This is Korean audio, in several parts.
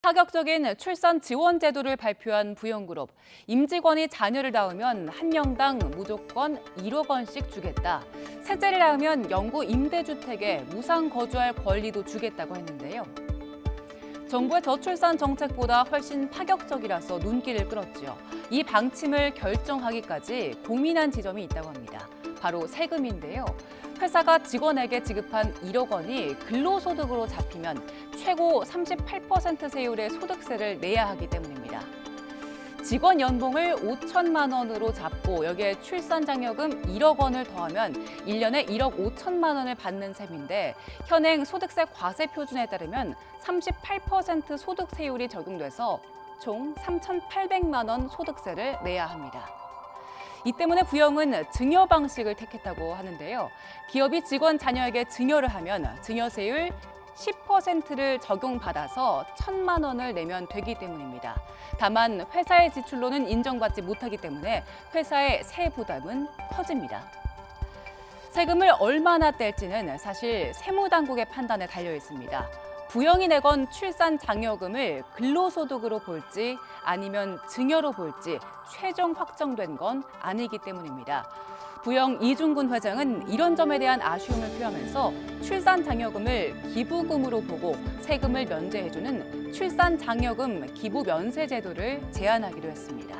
파격적인 출산 지원 제도를 발표한 부영그룹. 임직원이 자녀를 낳으면 한 명당 무조건 1억 원씩 주겠다. 셋째를 낳으면 영구 임대주택에 무상 거주할 권리도 주겠다고 했는데요. 정부의 저출산 정책보다 훨씬 파격적이라서 눈길을 끌었죠. 이 방침을 결정하기까지 고민한 지점이 있다고 합니다. 바로 세금인데요. 회사가 직원에게 지급한 1억 원이 근로소득으로 잡히면 최고 38% 세율의 소득세를 내야 하기 때문입니다. 직원 연봉을 5천만 원으로 잡고 여기에 출산장려금 1억 원을 더하면 1년에 1억 5천만 원을 받는 셈인데 현행 소득세 과세 표준에 따르면 38% 소득세율이 적용돼서 총 3,800만 원 소득세를 내야 합니다. 이 때문에 부영은 증여 방식을 택했다고 하는데요. 기업이 직원 자녀에게 증여를 하면 증여세율 10%를 적용받아서 1,000만 원을 내면 되기 때문입니다. 다만 회사의 지출로는 인정받지 못하기 때문에 회사의 세후 부담은 커집니다. 세금을 얼마나 뗄지는 사실 세무당국의 판단에 달려 있습니다. 부영이 내건 출산 장려금을 근로소득으로 볼지 아니면 증여로 볼지 최종 확정된 건 아니기 때문입니다. 부영 이중근 회장은 이런 점에 대한 아쉬움을 표하면서 출산 장려금을 기부금으로 보고 세금을 면제해주는 출산 장려금 기부 면세 제도를 제안하기로 했습니다.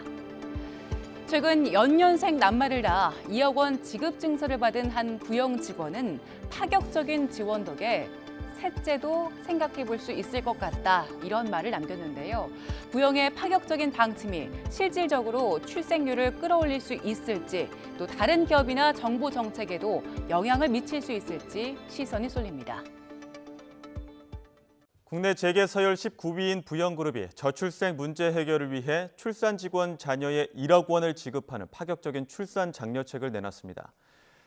최근 연년생 낱말을 낳아 2억 원 지급 증서를 받은 한 부영 직원은 파격적인 지원 덕에 셋째도 생각해 볼 수 있을 것 같다, 이런 말을 남겼는데요. 부영의 파격적인 방침이 실질적으로 출생률을 끌어올릴 수 있을지, 또 다른 기업이나 정부 정책에도 영향을 미칠 수 있을지 시선이 쏠립니다. 국내 재계 서열 19위인 부영그룹이 저출생 문제 해결을 위해 출산 직원 자녀에 1억 원을 지급하는 파격적인 출산 장려책을 내놨습니다.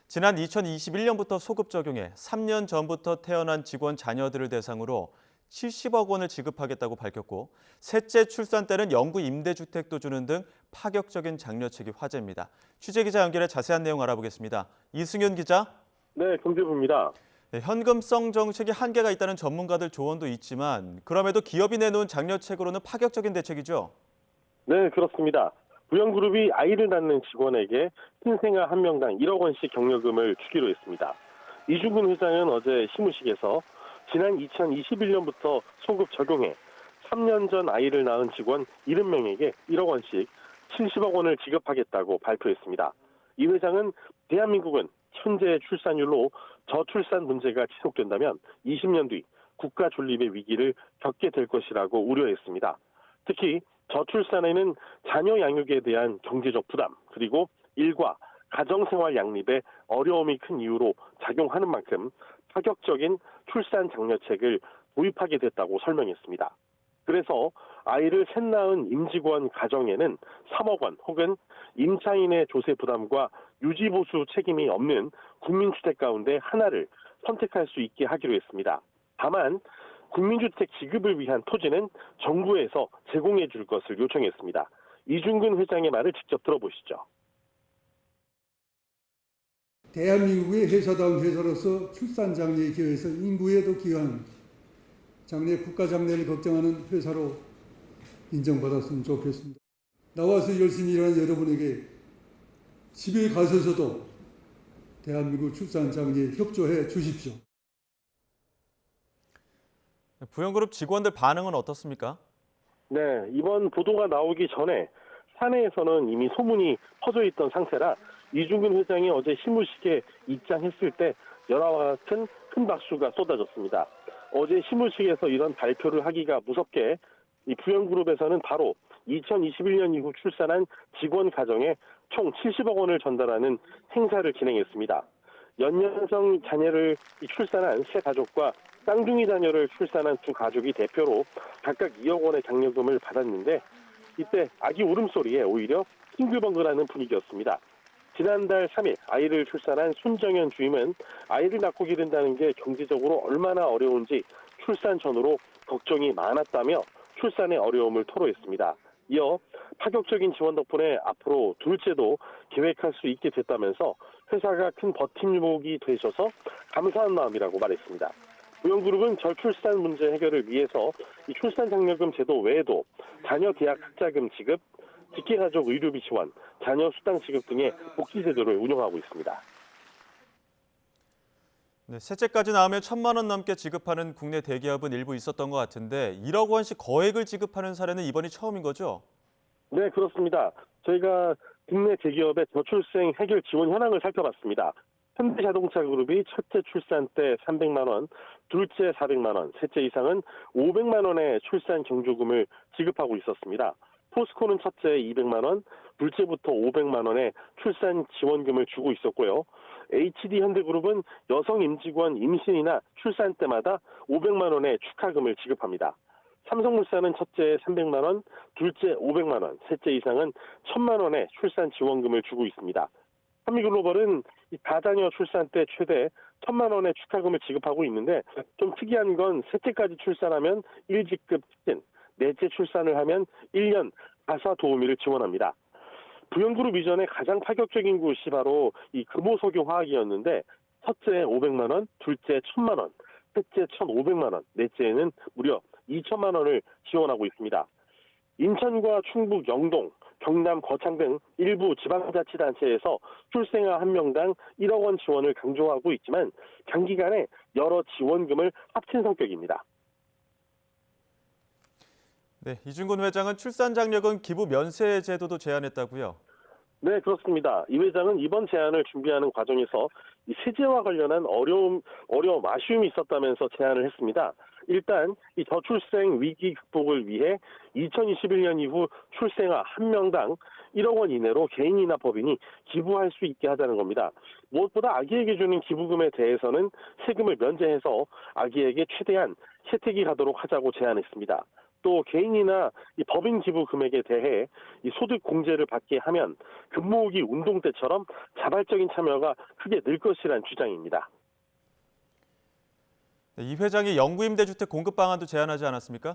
지난 2021년부터 소급 적용해 3년 전부터 태어난 직원 자녀들을 대상으로 70억 원을 지급하겠다고 밝혔고 셋째 출산 때는 영구 임대주택도 주는 등 파격적인 장려책이 화제입니다. 취재기자 연결해 자세한 내용 알아보겠습니다. 이승윤 기자. 네, 경제부입니다. 네, 현금성 정책이 한계가 있다는 전문가들 조언도 있지만 그럼에도 기업이 내놓은 장려책으로는 파격적인 대책이죠? 네, 그렇습니다. 부영그룹이 아이를 낳는 직원에게 신생아 한 명당 1억 원씩 격려금을 주기로 했습니다. 이중근 회장은 어제 시무식에서 지난 2021년부터 소급 적용해 3년 전 아이를 낳은 직원 70명에게 1억 원씩 70억 원을 지급하겠다고 발표했습니다. 이 회장은 대한민국은 현재 출산율로 저출산 문제가 지속된다면 20년 뒤 국가 존립의 위기를 겪게 될 것이라고 우려했습니다. 특히 저출산에는 자녀 양육에 대한 경제적 부담, 그리고 일과 가정생활 양립에 어려움이 큰 이유로 작용하는 만큼 파격적인 출산 장려책을 도입하게 됐다고 설명했습니다. 그래서 아이를 셋 낳은 임직원 가정에는 3억 원 혹은 임차인의 조세 부담과 유지보수 책임이 없는 국민주택 가운데 하나를 선택할 수 있게 하기로 했습니다. 다만 국민주택 지급을 위한 토지는 정부에서 제공해 줄 것을 요청했습니다. 이중근 회장의 말을 직접 들어보시죠. 대한민국의 회사다운 회사로서 출산 장려에 기여해서 인구에도 기여한 장래 국가 장래를 걱정하는 회사로 인정받았으면 좋겠습니다. 나와서 열심히 일하는 여러분에게 집에 가셔서도 대한민국 출산 장려에 협조해 주십시오. 부영그룹 직원들 반응은 어떻습니까? 네, 이번 보도가 나오기 전에 사내에서는 이미 소문이 퍼져 있던 상태라 이중근 회장이 어제 시무식에 입장했을 때 열화와 같은 큰 박수가 쏟아졌습니다. 어제 시무식에서 이런 발표를 하기가 무섭게 이 부영그룹에서는 바로 2021년 이후 출산한 직원 가정에 총 70억 원을 전달하는 행사를 진행했습니다. 연년생 자녀를 출산한 세 가족과 쌍둥이 자녀를 출산한 두 가족이 대표로 각각 2억 원의 장려금을 받았는데 이때 아기 울음소리에 오히려 싱글벙글하는 분위기였습니다. 지난달 3일 아이를 출산한 손정현 주임은 아이를 낳고 기른다는 게 경제적으로 얼마나 어려운지 출산 전후로 걱정이 많았다며 출산의 어려움을 토로했습니다. 이어 파격적인 지원 덕분에 앞으로 둘째도 계획할 수 있게 됐다면서 회사가 큰 버팀목이 되셔서 감사한 마음이라고 말했습니다. 부영그룹은 저출산 문제 해결을 위해서 이 출산장려금 제도 외에도 자녀 대학 학자금 지급, 직계가족 의료비 지원, 자녀 수당 지급 등의 복지 제도를 운영하고 있습니다. 네, 셋째까지 낳으면 1,000만 원 넘게 지급하는 국내 대기업은 일부 있었던 것 같은데 1억 원씩 거액을 지급하는 사례는 이번이 처음인 거죠? 네, 그렇습니다. 저희가 국내 대기업의 저출생 해결 지원 현황을 살펴봤습니다. 현대자동차 그룹이 첫째 출산 때 300만 원, 둘째 400만 원, 셋째 이상은 500만 원의 출산 경조금을 지급하고 있었습니다. 포스코는 첫째 200만 원, 둘째부터 500만 원의 출산 지원금을 주고 있었고요. HD현대그룹은 여성 임직원 임신이나 출산 때마다 500만 원의 축하금을 지급합니다. 삼성물산은 첫째 300만 원, 둘째 500만 원, 셋째 이상은 1,000만 원의 출산 지원금을 주고 있습니다. 한미글로벌은 다자녀 출산 때 최대 1,000만 원의 축하금을 지급하고 있는데 좀 특이한 건 셋째까지 출산하면 1직급 추진, 넷째 출산을 하면 1년 가사 도우미를 지원합니다. 부영그룹 이전에 가장 파격적인 곳이 바로 이 금호석유화학이었는데 첫째 500만 원, 둘째 1,000만 원, 셋째 1,500만 원, 넷째에는 무려 2천만 원을 지원하고 있습니다. 인천과 충북 영동, 경남 거창 등 일부 지방자치단체에서 출생아 한 명당 1억 원 지원을 강조하고 있지만 장기간에 여러 지원금을 합친 성격입니다. 네, 이준근 회장은 출산장려금 기부 면세 제도도 제안했다고요? 네, 그렇습니다. 이 회장은 이번 제안을 준비하는 과정에서 이 세제와 관련한 아쉬움이 있었다면서 제안을 했습니다. 일단 이 저출생 위기 극복을 위해 2021년 이후 출생아 한 명당 1억 원 이내로 개인이나 법인이 기부할 수 있게 하자는 겁니다. 무엇보다 아기에게 주는 기부금에 대해서는 세금을 면제해서 아기에게 최대한 혜택이 가도록 하자고 제안했습니다. 또 개인이나 이 법인 기부 금액에 대해 이 소득 공제를 받게 하면 금모으기 운동 때처럼 자발적인 참여가 크게 늘 것이란 주장입니다. 네, 이 회장이 영구임대주택 공급 방안도 제안하지 않았습니까?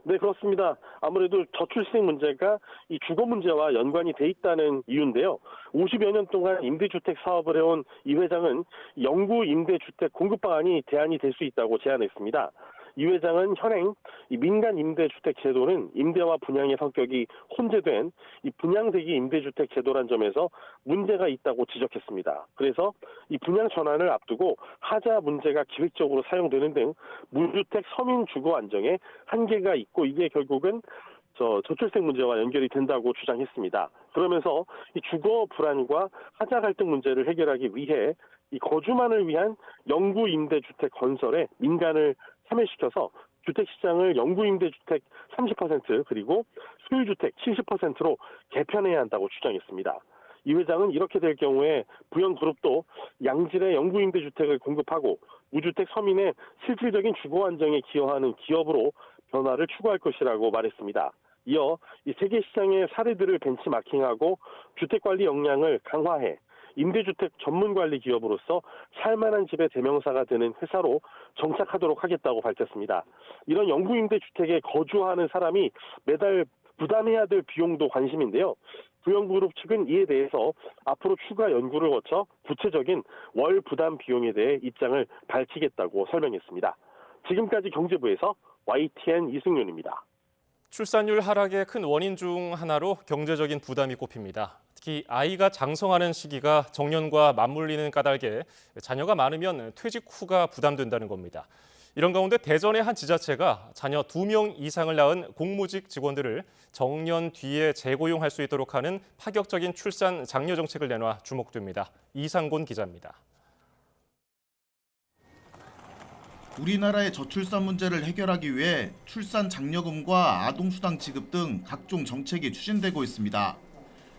네, 그렇습니다. 아무래도 저출생 문제가 이 주거 문제와 연관이 돼 있다는 이유인데요. 50여 년 동안 임대주택 사업을 해온 이 회장은 영구임대주택 공급 방안이 대안이 될 수 있다고 제안했습니다. 이 회장은 현행 민간 임대주택 제도는 임대와 분양의 성격이 혼재된 이 분양대기 임대주택 제도란 점에서 문제가 있다고 지적했습니다. 그래서 이 분양 전환을 앞두고 하자 문제가 기획적으로 사용되는 등 무주택 서민 주거 안정에 한계가 있고 이게 결국은 저출생 문제와 연결이 된다고 주장했습니다. 그러면서 이 주거 불안과 하자 갈등 문제를 해결하기 위해 이 거주만을 위한 영구 임대주택 건설에 민간을 참여시켜서 주택시장을 영구임대주택 30% 그리고 소유주택 70%로 개편해야 한다고 주장했습니다. 이 회장은 이렇게 될 경우에 부영그룹도 양질의 영구임대주택을 공급하고 무주택 서민의 실질적인 주거 안정에 기여하는 기업으로 변화를 추구할 것이라고 말했습니다. 이어 이 세계 시장의 사례들을 벤치마킹하고 주택관리 역량을 강화해 임대주택 전문관리 기업으로서 살만한 집의 대명사가 되는 회사로 정착하도록 하겠다고 밝혔습니다. 이런 영구임대주택에 거주하는 사람이 매달 부담해야 될 비용도 관심인데요. 부영그룹 측은 이에 대해서 앞으로 추가 연구를 거쳐 구체적인 월 부담 비용에 대해 입장을 밝히겠다고 설명했습니다. 지금까지 경제부에서 YTN 이승윤입니다. 출산율 하락의 큰 원인 중 하나로 경제적인 부담이 꼽힙니다. 특히 아이가 장성하는 시기가 정년과 맞물리는 까닭에 자녀가 많으면 퇴직 후가 부담된다는 겁니다. 이런 가운데 대전의 한 지자체가 자녀 2명 이상을 낳은 공무직 직원들을 정년 뒤에 재고용할 수 있도록 하는 파격적인 출산 장려 정책을 내놔 주목됩니다. 이상곤 기자입니다. 우리나라의 저출산 문제를 해결하기 위해 출산 장려금과 아동수당 지급 등 각종 정책이 추진되고 있습니다.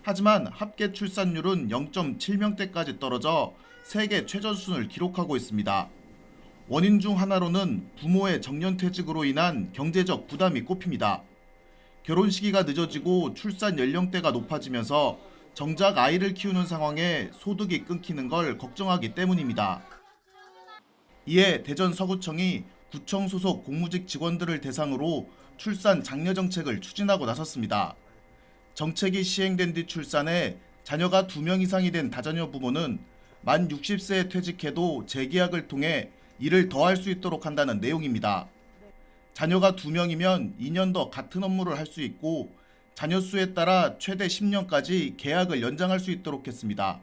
하지만 합계 출산율은 0.7명대까지 떨어져 세계 최저수준을 기록하고 있습니다. 원인 중 하나로는 부모의 정년퇴직으로 인한 경제적 부담이 꼽힙니다. 결혼 시기가 늦어지고 출산 연령대가 높아지면서 정작 아이를 키우는 상황에 소득이 끊기는 걸 걱정하기 때문입니다. 이에 대전 서구청이 구청 소속 공무직 직원들을 대상으로 출산 장려 정책을 추진하고 나섰습니다. 정책이 시행된 뒤 출산해 자녀가 2명 이상이 된 다자녀 부모는 만 60세에 퇴직해도 재계약을 통해 일을 더 할 수 있도록 한다는 내용입니다. 자녀가 2명이면 2년 더 같은 업무를 할 수 있고 자녀 수에 따라 최대 10년까지 계약을 연장할 수 있도록 했습니다.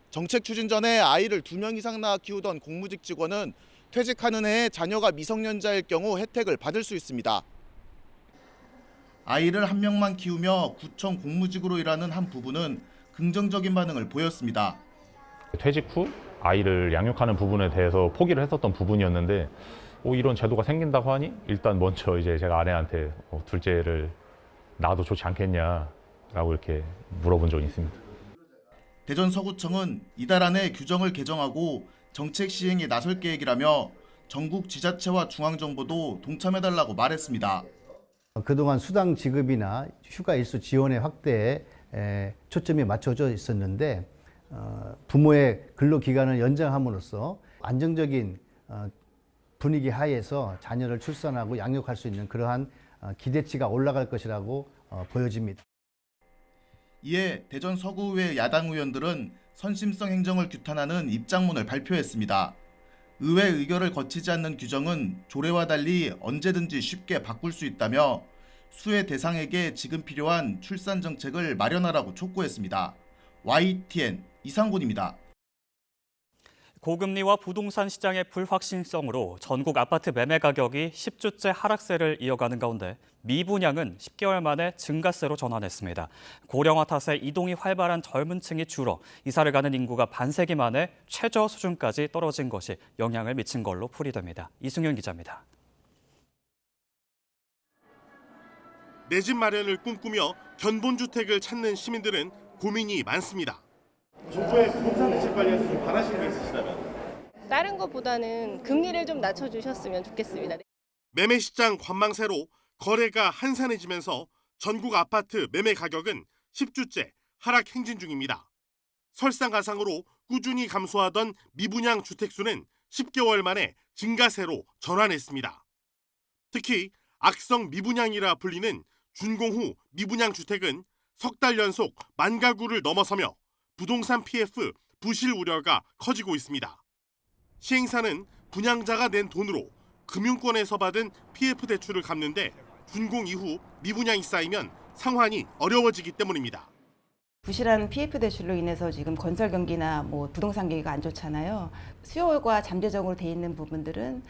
정책 추진 전에 아이를 2명 이상 낳아 키우던 공무직 직원은 퇴직하는 해에 자녀가 미성년자일 경우 혜택을 받을 수 있습니다. 아이를 1명만 키우며 구청 공무직으로 일하는 한 부부는 긍정적인 반응을 보였습니다. 퇴직 후 아이를 양육하는 부분에 대해서 포기를 했었던 부분이었는데 이런 제도가 생긴다고 하니 일단 먼저 이제 제가 아내한테 둘째를 낳아도 좋지 않겠냐라고 이렇게 물어본 적이 있습니다. 대전 서구청은 이달 안에 규정을 개정하고 정책 시행에 나설 계획이라며 전국 지자체와 중앙정부도 동참해달라고 말했습니다. 그동안 수당 지급이나 휴가 일수 지원의 확대에 초점이 맞춰져 있었는데 부모의 근로기간을 연장함으로써 안정적인 분위기 하에서 자녀를 출산하고 양육할 수 있는 그러한 기대치가 올라갈 것이라고 보여집니다. 이에 대전 서구의회 야당 의원들은 선심성 행정을 규탄하는 입장문을 발표했습니다. 의회 의결을 거치지 않는 규정은 조례와 달리 언제든지 쉽게 바꿀 수 있다며 수혜 대상에게 지금 필요한 출산 정책을 마련하라고 촉구했습니다. YTN 이상곤입니다. 고금리와 부동산 시장의 불확실성으로 전국 아파트 매매 가격이 10주째 하락세를 이어가는 가운데 미분양은 10개월 만에 증가세로 전환했습니다. 고령화 탓에 이동이 활발한 젊은 층이 줄어 이사를 가는 인구가 반세기 만에 최저 수준까지 떨어진 것이 영향을 미친 걸로 풀이됩니다. 이승윤 기자입니다. 내 집 마련을 꿈꾸며 견본주택을 찾는 시민들은 고민이 많습니다. 정부의 부동산 대책 관련해서 좀 바라시는 게 있으시다면? 다른 것보다는 금리를 좀 낮춰주셨으면 좋겠습니다. 매매 시장 관망세로 거래가 한산해지면서 전국 아파트 매매 가격은 10주째 하락 행진 중입니다. 설상가상으로 꾸준히 감소하던 미분양 주택수는 10개월 만에 증가세로 전환했습니다. 특히 악성 미분양이라 불리는 준공 후 미분양 주택은 석 달 연속 10,000가구를 넘어서며 부동산 PF 부실 우려가 커지고 있습니다. 시행사는 분양자가 낸 돈으로 금융권에서 받은 PF 대출을 갚는데 준공 이후 미분양이 쌓이면 상환이 어려워지기 때문입니다. 부실한 PF 대출로 인해서 지금 건설 경기나 부동산 경기가 안 좋잖아요. 수요가 잠재적으로 돼 있는 부분들은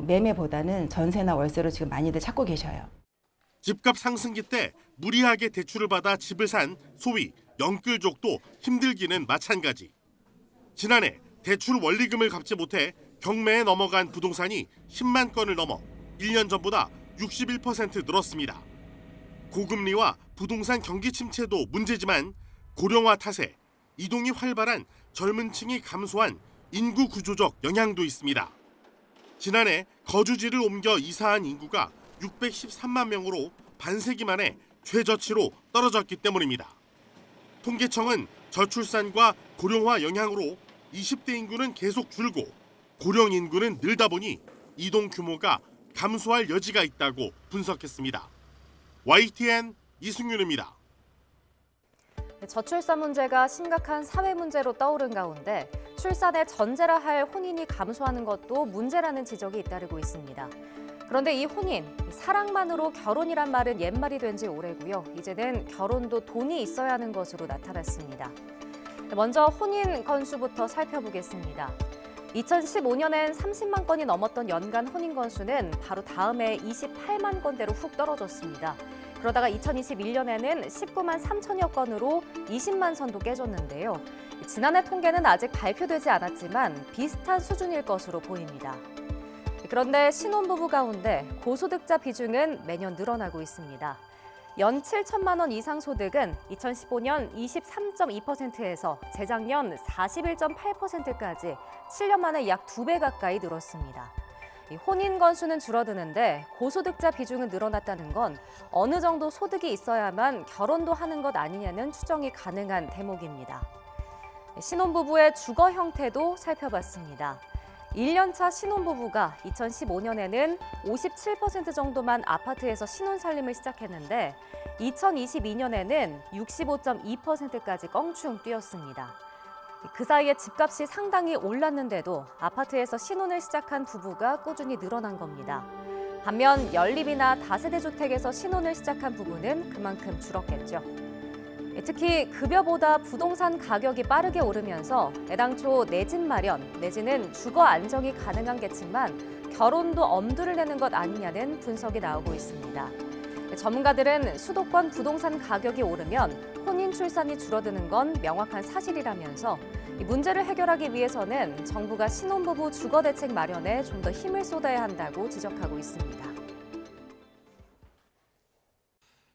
매매보다는 전세나 월세로 지금 많이들 찾고 계셔요. 집값 상승기 때 무리하게 대출을 받아 집을 산 소위 영끌족도 힘들기는 마찬가지. 지난해 대출 원리금을 갚지 못해 경매에 넘어간 부동산이 10만 건을 넘어 1년 전보다 61% 늘었습니다. 고금리와 부동산 경기 침체도 문제지만 고령화 탓에 이동이 활발한 젊은 층이 감소한 인구 구조적 영향도 있습니다. 지난해 거주지를 옮겨 이사한 인구가 613만 명으로 반세기 만에 최저치로 떨어졌기 때문입니다. 통계청은 저출산과 고령화 영향으로 20대 인구는 계속 줄고 고령 인구는 늘다 보니 이동 규모가 감소할 여지가 있다고 분석했습니다. YTN 이승윤입니다. 저출산 문제가 심각한 사회 문제로 떠오른 가운데 출산의 전제라 할 혼인이 감소하는 것도 문제라는 지적이 잇따르고 있습니다. 그런데 이 혼인, 사랑만으로 결혼이란 말은 옛말이 된 지 오래고요. 이제는 결혼도 돈이 있어야 하는 것으로 나타났습니다. 먼저 혼인 건수부터 살펴보겠습니다. 2015년엔 30만 건이 넘었던 연간 혼인 건수는 바로 다음 해 28만 건대로 훅 떨어졌습니다. 그러다가 2021년에는 19만 3천여 건으로 20만 선도 깨졌는데요. 지난해 통계는 아직 발표되지 않았지만 비슷한 수준일 것으로 보입니다. 그런데 신혼부부 가운데 고소득자 비중은 매년 늘어나고 있습니다. 연 7천만 원 이상 소득은 2015년 23.2%에서 재작년 41.8%까지 7년 만에 약 2배 가까이 늘었습니다. 혼인 건수는 줄어드는데 고소득자 비중은 늘어났다는 건 어느 정도 소득이 있어야만 결혼도 하는 것 아니냐는 추정이 가능한 대목입니다. 신혼부부의 주거 형태도 살펴봤습니다. 1년차 신혼부부가 2015년에는 57% 정도만 아파트에서 신혼살림을 시작했는데 2022년에는 65.2%까지 껑충 뛰었습니다. 그 사이에 집값이 상당히 올랐는데도 아파트에서 신혼을 시작한 부부가 꾸준히 늘어난 겁니다. 반면 연립이나 다세대 주택에서 신혼을 시작한 부부는 그만큼 줄었겠죠. 특히 급여보다 부동산 가격이 빠르게 오르면서 애당초 내 집 마련 내지는 주거 안정이 가능한 계층만 결혼도 엄두를 내는 것 아니냐는 분석이 나오고 있습니다. 전문가들은 수도권 부동산 가격이 오르면 혼인 출산이 줄어드는 건 명확한 사실이라면서 이 문제를 해결하기 위해서는 정부가 신혼부부 주거 대책 마련에 좀 더 힘을 쏟아야 한다고 지적하고 있습니다.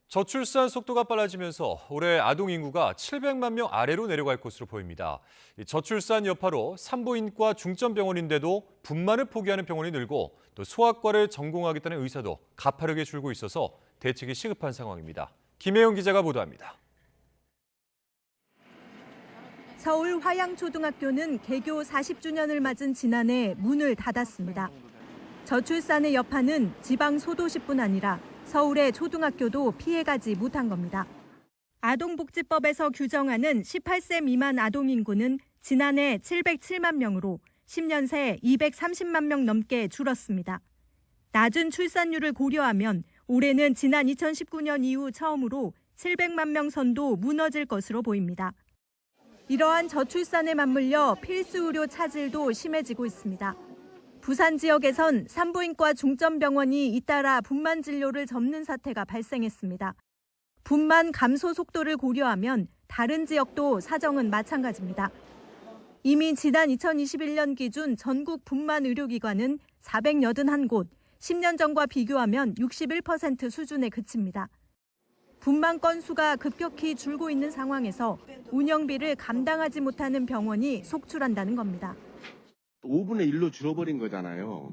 저출산 속도가 빨라지면서 올해 아동 인구가 700만 명 아래로 내려갈 것으로 보입니다. 저출산 여파로 산부인과 중점병원인데도 분만을 포기하는 병원이 늘고 또 소아과를 전공하겠다는 의사도 가파르게 줄고 있어서 대책이 시급한 상황입니다. 김혜영 기자가 보도합니다. 서울 화양초등학교는 개교 40주년을 맞은 지난해 문을 닫았습니다. 저출산의 여파는 지방 소도시뿐 아니라 서울의 초등학교도 피해가지 못한 겁니다. 아동복지법에서 규정하는 18세 미만 아동 인구는 지난해 707만 명으로 10년 새 230만 명 넘게 줄었습니다. 낮은 출산율을 고려하면 올해는 지난 2019년 이후 처음으로 700만 명 선도 무너질 것으로 보입니다. 이러한 저출산에 맞물려 필수 의료 차질도 심해지고 있습니다. 부산 지역에선 산부인과 중점병원이 잇따라 분만 진료를 접는 사태가 발생했습니다. 분만 감소 속도를 고려하면 다른 지역도 사정은 마찬가지입니다. 이미 지난 2021년 기준 전국 분만 의료기관은 481곳, 10년 전과 비교하면 61% 수준에 그칩니다. 분만 건수가 급격히 줄고 있는 상황에서 운영비를 감당하지 못하는 병원이 속출한다는 겁니다. 5분의 1로 줄어버린 거잖아요.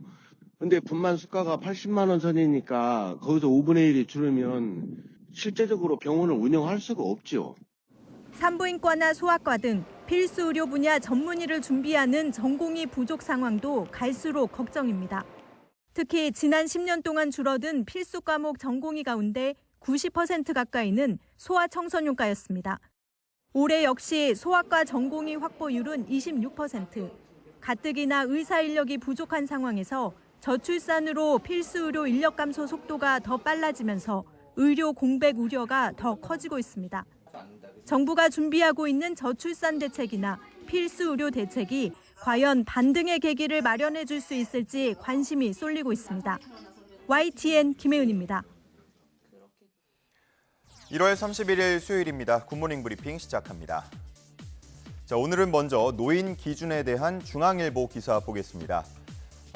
근데 분만 수가가 80만 원 선이니까 거기서 5분의 1이 줄으면 실제적으로 병원을 운영할 수가 없죠. 산부인과나 소아과 등 필수 의료 분야 전문의를 준비하는 전공의 부족 상황도 갈수록 걱정입니다. 특히 지난 10년 동안 줄어든 필수 과목 전공의 가운데 90% 가까이는 소아청소년과였습니다. 올해 역시 소아과 전공의 확보율은 26%. 가뜩이나 의사 인력이 부족한 상황에서 저출산으로 필수 의료 인력 감소 속도가 더 빨라지면서 의료 공백 우려가 더 커지고 있습니다. 정부가 준비하고 있는 저출산 대책이나 필수 의료 대책이 과연 반등의 계기를 마련해 줄 수 있을지 관심이 쏠리고 있습니다. YTN 김혜은입니다. 1월 31일 수요일입니다. 굿모닝 브리핑 시작합니다. 자, 오늘은 먼저 노인 기준에 대한 중앙일보 기사 보겠습니다.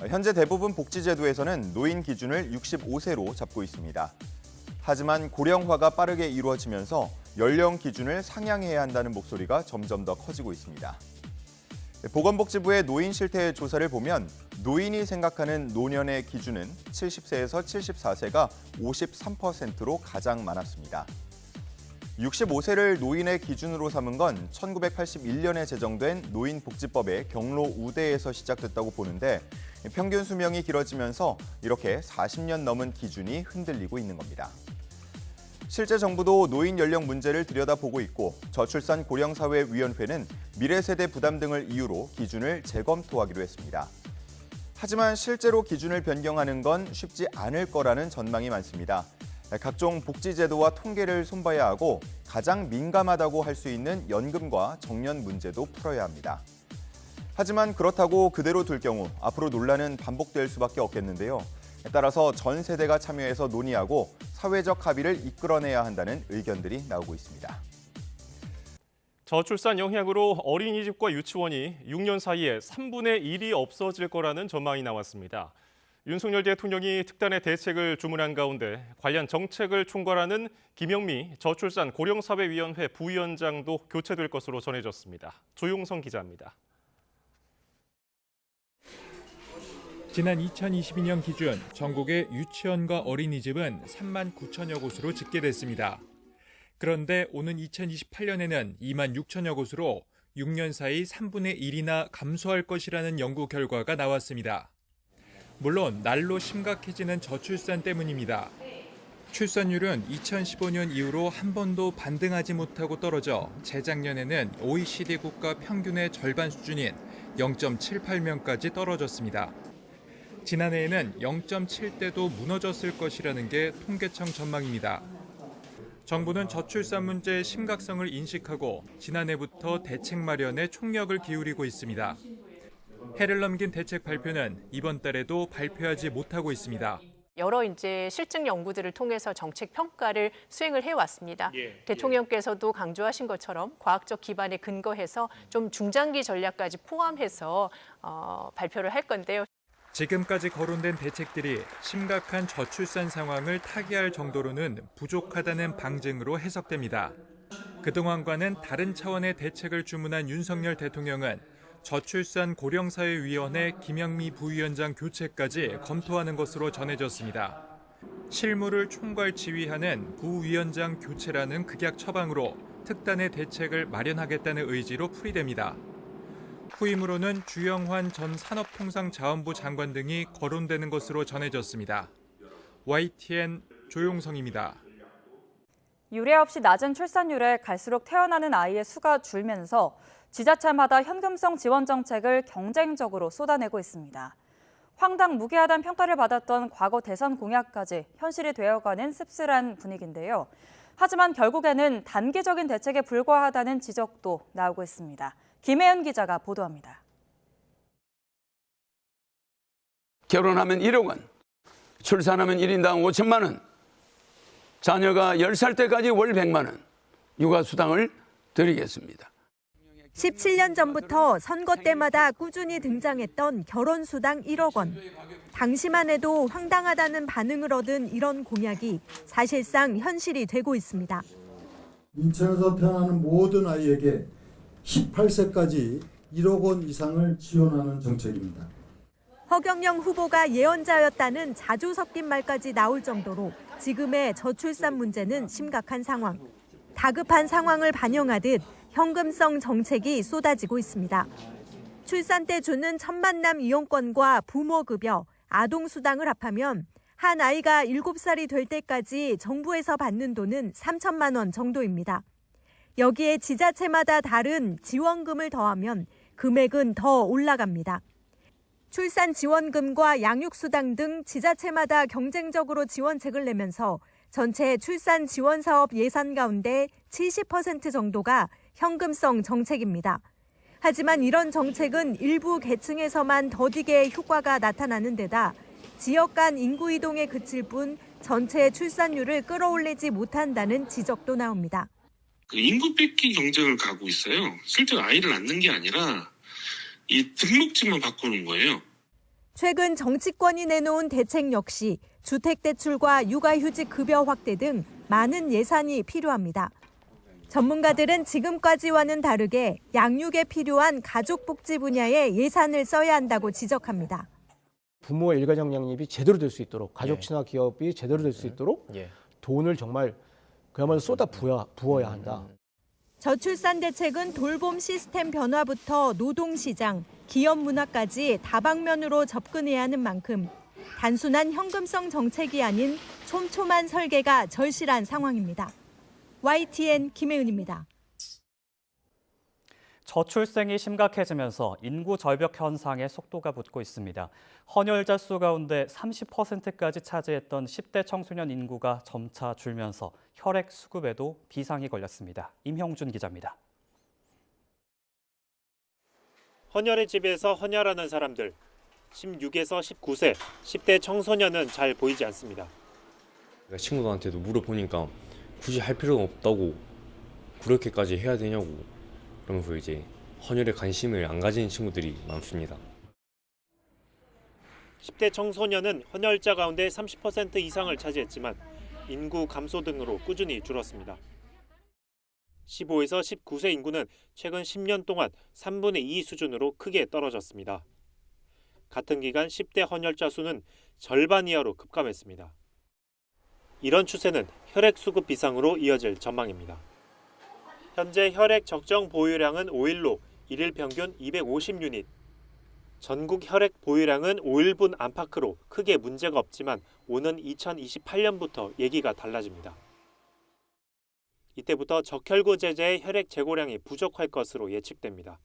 현재 대부분 복지제도에서는 노인 기준을 65세로 잡고 있습니다. 하지만 고령화가 빠르게 이루어지면서 연령 기준을 상향해야 한다는 목소리가 점점 더 커지고 있습니다. 보건복지부의 노인 실태 조사를 보면 노인이 생각하는 노년의 기준은 70세에서 74세가 53%로 가장 많았습니다. 65세를 노인의 기준으로 삼은 건 1981년에 제정된 노인복지법의 경로 우대에서 시작됐다고 보는데 평균 수명이 길어지면서 이렇게 40년 넘은 기준이 흔들리고 있는 겁니다. 실제 정부도 노인 연령 문제를 들여다보고 있고 저출산 고령사회위원회는 미래세대 부담 등을 이유로 기준을 재검토하기로 했습니다. 하지만 실제로 기준을 변경하는 건 쉽지 않을 거라는 전망이 많습니다. 각종 복지제도와 통계를 손봐야 하고 가장 민감하다고 할 수 있는 연금과 정년 문제도 풀어야 합니다. 하지만 그렇다고 그대로 둘 경우 앞으로 논란은 반복될 수밖에 없겠는데요. 따라서 전 세대가 참여해서 논의하고 사회적 합의를 이끌어내야 한다는 의견들이 나오고 있습니다. 저출산 영향으로 어린이집과 유치원이 6년 사이에 3분의 1이 없어질 거라는 전망이 나왔습니다. 윤석열 대통령이 특단의 대책을 주문한 가운데 관련 정책을 총괄하는 김영미 저출산 고령사회위원회 부위원장도 교체될 것으로 전해졌습니다. 조용성 기자입니다. 지난 2022년 기준 전국의 유치원과 어린이집은 3만 9천여 곳으로 집계됐습니다. 그런데 오는 2028년에는 2만 6천여 곳으로 6년 사이 3분의 1이나 감소할 것이라는 연구 결과가 나왔습니다. 물론 날로 심각해지는 저출산 때문입니다. 출산율은 2015년 이후로 한 번도 반등하지 못하고 떨어져 재작년에는 OECD 국가 평균의 절반 수준인 0.78명까지 떨어졌습니다. 지난해에는 0.7대도 무너졌을 것이라는 게 통계청 전망입니다. 정부는 저출산 문제의 심각성을 인식하고 지난해부터 대책 마련에 총력을 기울이고 있습니다. 해를 넘긴 대책 발표는 이번 달에도 발표하지 못하고 있습니다. 여러 이제 실증 연구들을 통해서 정책 평가를 수행을 해왔습니다. 대통령께서도 강조하신 것처럼 과학적 기반에 근거해서 좀 중장기 전략까지 포함해서 발표를 할 건데요. 지금까지 거론된 대책들이 심각한 저출산 상황을 타개할 정도로는 부족하다는 방증으로 해석됩니다. 그동안과는 다른 차원의 대책을 주문한 윤석열 대통령은 저출산 고령사회위원회 김영미 부위원장 교체까지 검토하는 것으로 전해졌습니다. 실무를 총괄 지휘하는 부위원장 교체라는 극약 처방으로 특단의 대책을 마련하겠다는 의지로 풀이됩니다. 후임으로는 주영환 전 산업통상자원부 장관 등이 거론되는 것으로 전해졌습니다. YTN 조용성입니다. 유례 없이 낮은 출산율에 갈수록 태어나는 아이의 수가 줄면서 지자체마다 현금성 지원 정책을 경쟁적으로 쏟아내고 있습니다. 황당무계하다는 평가를 받았던 과거 대선 공약까지 현실이 되어가는 씁쓸한 분위기인데요. 하지만 결국에는 단기적인 대책에 불과하다는 지적도 나오고 있습니다. 김혜연 기자가 보도합니다. 결혼하면 1억 원, 출산하면 1인당 5천만 원, 자녀가 10살 때까지 월 100만 원, 육아수당을 드리겠습니다. 17년 전부터 선거 때마다 꾸준히 등장했던 결혼수당 1억 원. 당시만 해도 황당하다는 반응을 얻은 이런 공약이 사실상 현실이 되고 있습니다. 인천에서 태어나는 모든 아이에게 18세까지 1억 원 이상을 지원하는 정책입니다. 허경영 후보가 예언자였다는 자주 섞인 말까지 나올 정도로 지금의 저출산 문제는 심각한 상황. 다급한 상황을 반영하듯 현금성 정책이 쏟아지고 있습니다. 출산 때 주는 천만남 이용권과 부모급여, 아동수당을 합하면 한 아이가 7살이 될 때까지 정부에서 받는 돈은 3천만 원 정도입니다. 여기에 지자체마다 다른 지원금을 더하면 금액은 더 올라갑니다. 출산 지원금과 양육수당 등 지자체마다 경쟁적으로 지원책을 내면서 전체 출산 지원 사업 예산 가운데 70% 정도가 현금성 정책입니다. 하지만 이런 정책은 일부 계층에서만 더디게 효과가 나타나는 데다 지역 간 인구 이동에 그칠 뿐 전체 출산율을 끌어올리지 못한다는 지적도 나옵니다. 인구 뺏기 경쟁을 가고 있어요. 실제로 아이를 낳는 게 아니라 이 등록증만 바꾸는 거예요. 최근 정치권이 내놓은 대책 역시 주택대출과 육아휴직 급여 확대 등 많은 예산이 필요합니다. 전문가들은 지금까지와는 다르게 양육에 필요한 가족복지 분야에 예산을 써야 한다고 지적합니다. 부모의 일가정 양립이 제대로 될 수 있도록 가족 친화 기업이 제대로 될 수 있도록 돈을 정말 그야말로 쏟아 부어야 한다. 저출산 대책은 돌봄 시스템 변화부터 노동시장, 기업 문화까지 다방면으로 접근해야 하는 만큼 단순한 현금성 정책이 아닌 촘촘한 설계가 절실한 상황입니다. YTN 김혜은입니다. 저출생이 심각해지면서 인구 절벽 현상에 속도가 붙고 있습니다. 헌혈자 수 가운데 30%까지 차지했던 10대 청소년 인구가 점차 줄면서 혈액 수급에도 비상이 걸렸습니다. 임형준 기자입니다. 헌혈의 집에서 헌혈하는 사람들, 16에서 19세, 10대 청소년은 잘 보이지 않습니다. 친구들한테도 물어보니까 굳이 할 필요가 없다고 그렇게까지 해야 되냐고 그러면서 이제 헌혈에 관심을 안 가진 친구들이 많습니다. 10대 청소년은 헌혈자 가운데 30% 이상을 차지했지만 인구 감소 등으로 꾸준히 줄었습니다. 15에서 19세 인구는 최근 10년 동안 3분의 2 수준으로 크게 떨어졌습니다. 같은 기간 10대 헌혈자 수는 절반 이하로 급감했습니다. 이런 추세는 혈액 수급 비상으로 이어질 전망입니다. 현재 혈액 적정 보유량은 5일로 1일 평균 250유닛. 전국 혈액 보유량은 5일분 안팎으로 크게 문제가 없지만 오는 2028년부터 얘기가 달라집니다. 이때부터 적혈구 제제의 혈액 재고량이 부족할 것으로 예측됩니다.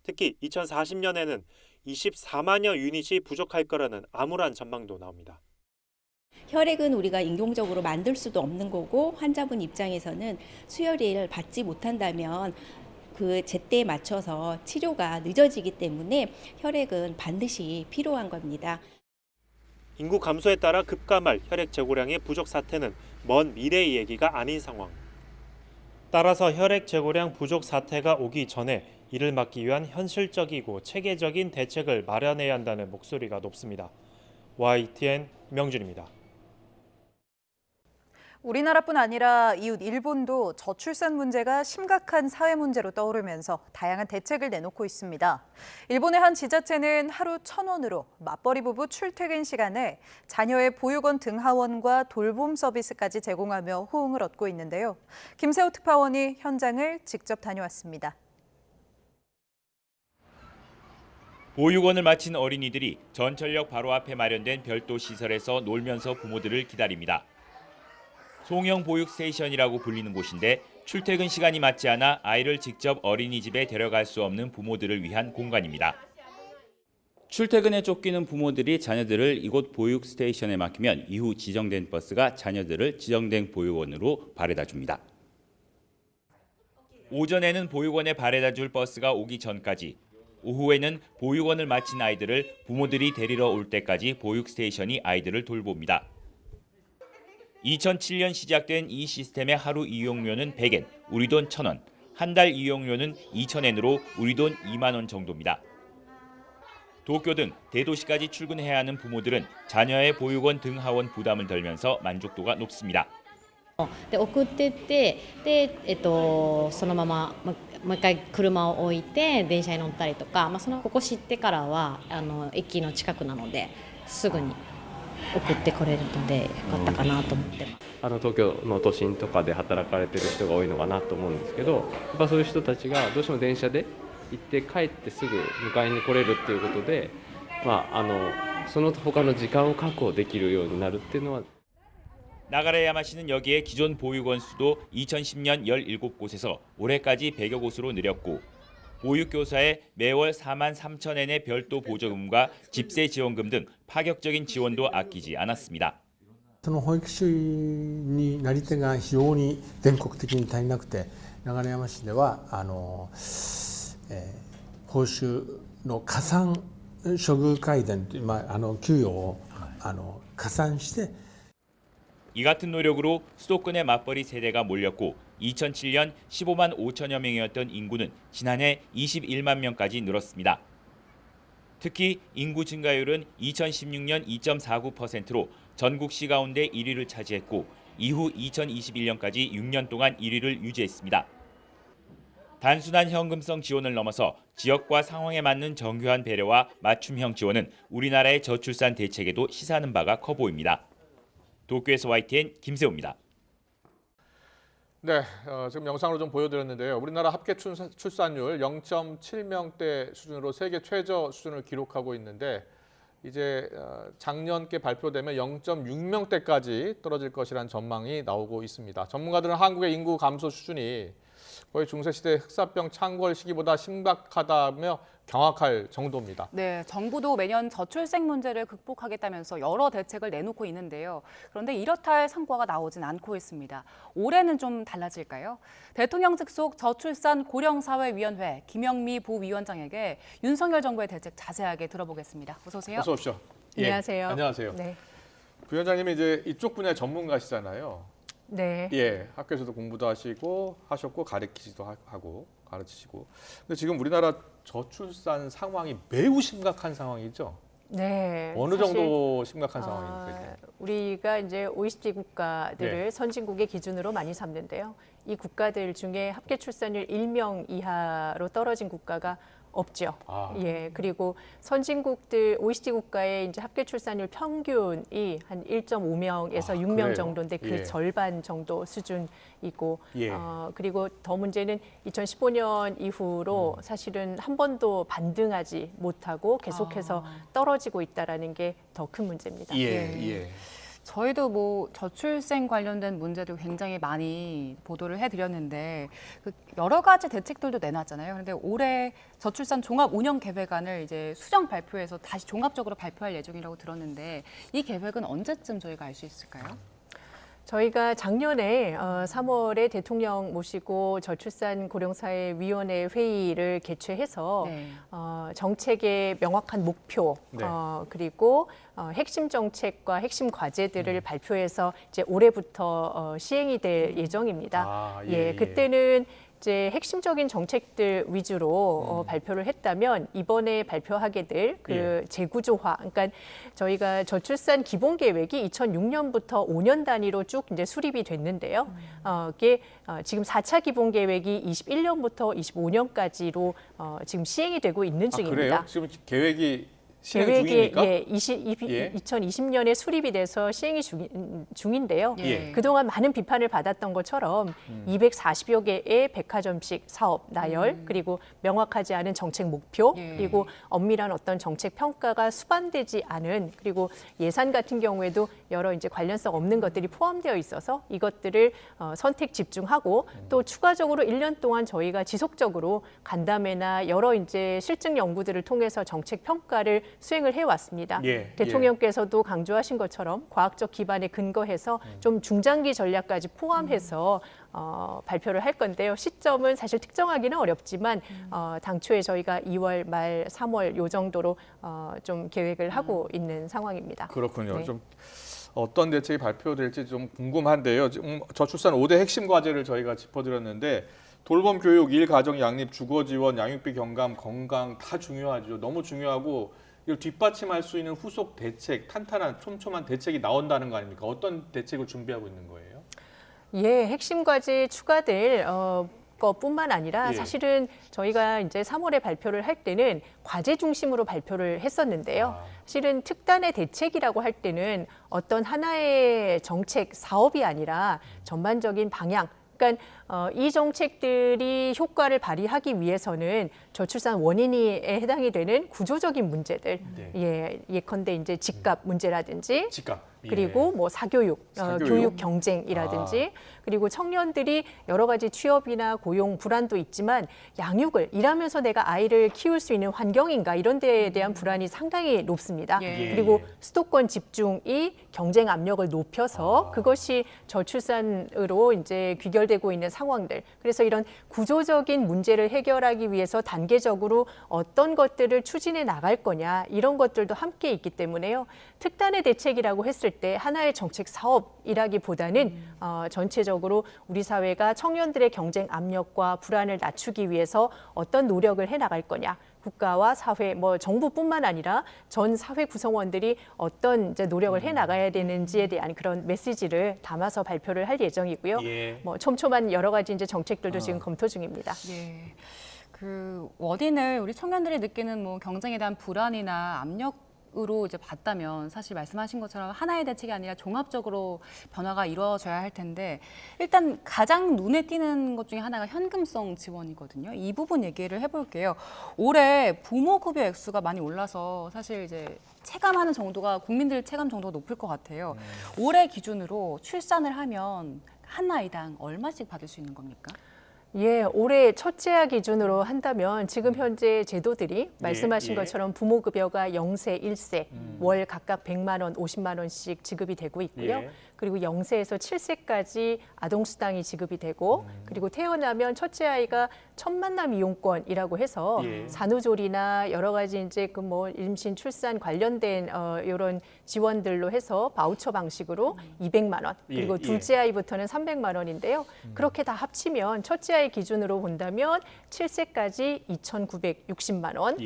특히 2040년에는 24만여 유닛이 부족할 거라는 암울한 전망도 나옵니다. 혈액은 우리가 인공적으로 만들 수도 없는 거고 환자분 입장에서는 수혈을 받지 못한다면 그 제때에 맞춰서 치료가 늦어지기 때문에 혈액은 반드시 필요한 겁니다. 인구 감소에 따라 급감할 혈액 재고량의 부족 사태는 먼 미래의 얘기가 아닌 상황. 따라서 혈액 재고량 부족 사태가 오기 전에 이를 막기 위한 현실적이고 체계적인 대책을 마련해야 한다는 목소리가 높습니다. YTN 명준입니다. 우리나라뿐 아니라 이웃 일본도 저출산 문제가 심각한 사회 문제로 떠오르면서 다양한 대책을 내놓고 있습니다. 일본의 한 지자체는 하루 1,000원으로 맞벌이 부부 출퇴근 시간에 자녀의 보육원 등하원과 돌봄 서비스까지 제공하며 호응을 얻고 있는데요. 김세호 특파원이 현장을 직접 다녀왔습니다. 보육원을 마친 어린이들이 전철역 바로 앞에 마련된 별도 시설에서 놀면서 부모들을 기다립니다. 송영 보육 스테이션이라고 불리는 곳인데 출퇴근 시간이 맞지 않아 아이를 직접 어린이집에 데려갈 수 없는 부모들을 위한 공간입니다. 출퇴근에 쫓기는 부모들이 자녀들을 이곳 보육 스테이션에 맡기면 이후 지정된 버스가 자녀들을 지정된 보육원으로 바래다 줍니다. 오전에는 보육원에 바래다 줄 버스가 오기 전까지, 오후에는 보육원을 마친 아이들을 부모들이 데리러 올 때까지 보육 스테이션이 아이들을 돌봅니다. 2007년 시작된 이 시스템의 하루 이용료는 100엔, 우리 돈 1,000원, 한 달 이용료는 2,000엔으로 우리 돈 2만 원 정도입니다. 도쿄 등 대도시까지 출근해야 하는 부모들은 자녀의 보육원 등하원 부담을 덜면서 만족도가 높습니다. で送ってってで、そのままもう一回車を置いて電車に乗ったりとか、ここ知ってからは駅の近くなのですぐに送ってこれるのでよかったかなと思ってます。東京の都心とかで働かれてる人が多いのかなと思うんですけど、やっぱそういう人たちがどうしても電車で行って帰ってすぐ迎えに来れるっていうことで、その他の時間を確保できるようになるっていうのは。 나가라 야마시는 여기에 기존 보육원 수도 2010년 17곳에서 올해까지 100여 곳으로 늘렸고 보육교사에 매월 4만 3천엔의 별도 보조금과 집세 지원금 등 파격적인 지원도 아끼지 않았습니다. その保育士になり手が非常に全国的に足りなくて、流山市では報酬の加算処遇改善という給与を加算して 이 같은 노력으로 수도권의 맞벌이 세대가 몰렸고 2007년 15만 5천여 명이었던 인구는 지난해 21만 명까지 늘었습니다. 특히 인구 증가율은 2016년 2.49%로 전국 시 가운데 1위를 차지했고 이후 2021년까지 6년 동안 1위를 유지했습니다. 단순한 현금성 지원을 넘어서 지역과 상황에 맞는 정교한 배려와 맞춤형 지원은 우리나라의 저출산 대책에도 시사하는 바가 커 보입니다. 도쿄에서 YTN 김세호입니다. 네, 지금 영상으로 좀 보여드렸는데요. 우리나라 합계 출산율 0.7명대 수준으로 세계 최저 수준을 기록하고 있는데 이제 작년께 발표되면 0.6명대까지 떨어질 것이라는 전망이 나오고 있습니다. 전문가들은 한국의 인구 감소 수준이 거의 중세시대 흑사병 창궐 시기보다 심각하다며 경악할 정도입니다. 네, 정부도 매년 저출생 문제를 극복하겠다면서 여러 대책을 내놓고 있는데요. 그런데 이렇다 할 성과가 나오진 않고 있습니다. 올해는 좀 달라질까요? 대통령 직속 저출산 고령사회위원회 김영미 부위원장에게 윤석열 정부의 대책 자세하게 들어보겠습니다. 어서 오세요. 어서 오십시오. 안녕하세요. 안녕하세요. 네. 부위원장님이 이제 이쪽 분야의 전문가시잖아요. 네. 예, 학교에서도 공부도 하셨고 가르치시고. 근데 지금 우리나라 저출산 상황이 매우 심각한 상황이죠. 네. 어느 정도 심각한 상황입니까? 우리가 이제 OECD 국가들을 네. 선진국의 기준으로 많이 삼는데요. 이 국가들 중에 합계 출산율 1명 이하로 떨어진 국가가 없죠. 아. 예, 그리고 선진국들 OECD 국가의 이제 합계 출산율 평균이 한 1.5명에서 6명 그래요? 정도인데 그 예. 절반 정도 수준이고 예. 그리고 더 문제는 2015년 이후로 사실은 한 번도 반등하지 못하고 계속해서 떨어지고 있다라는 게 더 큰 문제입니다. 예. 저희도 뭐 저출생 관련된 문제도 굉장히 많이 보도를 해드렸는데 그 여러 가지 대책들도 내놨잖아요. 그런데 올해 저출산 종합 운영 계획안을 이제 수정 발표해서 다시 종합적으로 발표할 예정이라고 들었는데 이 계획은 언제쯤 저희가 알 수 있을까요? 저희가 작년에 3월에 대통령 모시고 저출산 고령사회위원회 회의를 개최해서 네. 정책의 명확한 목표 네. 그리고 핵심 정책과 핵심 과제들을 발표해서 이제 올해부터 시행이 될 예정입니다. 예. 그때는 이제 핵심적인 정책들 위주로 발표를 했다면 이번에 발표하게 될 그 재구조화, 그러니까 저희가 저출산 기본 계획이 2006년부터 5년 단위로 쭉 이제 수립이 됐는데요. 이게 지금 4차 기본 계획이 21년부터 25년까지로 지금 시행이 되고 있는 중입니다. 그래요? 지금 계획이 시행 중입니까? 2020년에 수립이 돼서 시행이 중인데요. 그동안 많은 비판을 받았던 것처럼 240여 개의 백화점식 사업 나열, 그리고 명확하지 않은 정책 목표, 그리고 엄밀한 어떤 정책 평가가 수반되지 않은, 그리고 예산 같은 경우에도 여러 이제 관련성 없는 것들이 포함되어 있어서 이것들을 선택 집중하고 또 추가적으로 1년 동안 저희가 지속적으로 간담회나 여러 이제 실증 연구들을 통해서 정책 평가를 수행을 해왔습니다. 대통령께서도 강조하신 것처럼 과학적 기반에 근거해서 좀 중장기 전략까지 포함해서 발표를 할 건데요. 시점은 사실 특정하기는 어렵지만 당초에 저희가 2월 말 3월 요 정도로 좀 계획을 하고 있는 상황입니다. 그렇군요. 네. 좀 어떤 대책이 발표될지 좀 궁금한데요. 지금 저출산 5대 핵심 과제를 저희가 짚어드렸는데 돌봄, 교육, 일, 가정, 양립, 주거 지원, 양육비 경감, 건강 다 중요하죠. 너무 중요하고 이걸 뒷받침할 수 있는 후속 대책, 탄탄한 촘촘한 대책이 나온다는 거 아닙니까? 어떤 대책을 준비하고 있는 거예요? 핵심 과제에 추가될 것뿐만 아니라 사실은 저희가 이제 3월에 발표를 할 때는 과제 중심으로 발표를 했었는데요. 실은 특단의 대책이라고 할 때는 어떤 하나의 정책, 사업이 아니라 전반적인 방향, 그러니까 이 정책들이 효과를 발휘하기 위해서는 저출산 원인에 해당이 되는 구조적인 문제들, 예컨대 이제 집값 문제라든지, 그리고 뭐 사교육, 교육 경쟁이라든지, 그리고 청년들이 여러 가지 취업이나 고용 불안도 있지만 양육을 일하면서 내가 아이를 키울 수 있는 환경인가 이런 데에 대한 불안이 상당히 높습니다. 그리고 수도권 집중이 경쟁 압력을 높여서 그것이 저출산으로 이제 귀결되고 있는 상황들. 그래서 이런 구조적인 문제를 해결하기 위해서 단계적으로 어떤 것들을 추진해 나갈 거냐 이런 것들도 함께 있기 때문에요. 특단의 대책이라고 했을 때 하나의 정책 사업이라기보다는 전체적으로 우리 사회가 청년들의 경쟁 압력과 불안을 낮추기 위해서 어떤 노력을 해 나갈 거냐. 국가와 사회, 뭐 정부뿐만 아니라 전 사회 구성원들이 어떤 이제 노력을 해 나가야 되는지에 대한 그런 메시지를 담아서 발표를 할 예정이고요. 뭐 촘촘한 여러 가지 이제 정책들도 지금 검토 중입니다. 그 원인을 우리 청년들이 느끼는 뭐 경쟁에 대한 불안이나 압력으로 이제 봤다면 사실 말씀하신 것처럼 하나의 대책이 아니라 종합적으로 변화가 이루어져야 할 텐데 일단 가장 눈에 띄는 것 중에 하나가 현금성 지원이거든요. 이 부분 얘기를 해볼게요. 올해 부모급여 액수가 많이 올라서 사실 이제 체감하는 정도가 국민들 체감 정도가 높을 것 같아요. 올해 기준으로 출산을 하면 한 아이당 얼마씩 받을 수 있는 겁니까? 올해 첫째아 기준으로 한다면 지금 현재 제도들이 말씀하신 것처럼 부모급여가 0세, 1세 월 각각 100만 원, 50만 원씩 지급이 되고 있고요. 그리고 0세에서 7세까지 아동수당이 지급이 되고 그리고 태어나면 첫째 아이가 첫 만남 이용권이라고 해서 산후조리나 여러 가지 이제 그 뭐 임신 출산 관련된 이런 지원들로 해서 바우처 방식으로 200만 원 그리고 둘째 아이부터는 300만 원인데요. 그렇게 다 합치면 첫째 아이 기준으로 본다면 7세까지 2,960만 원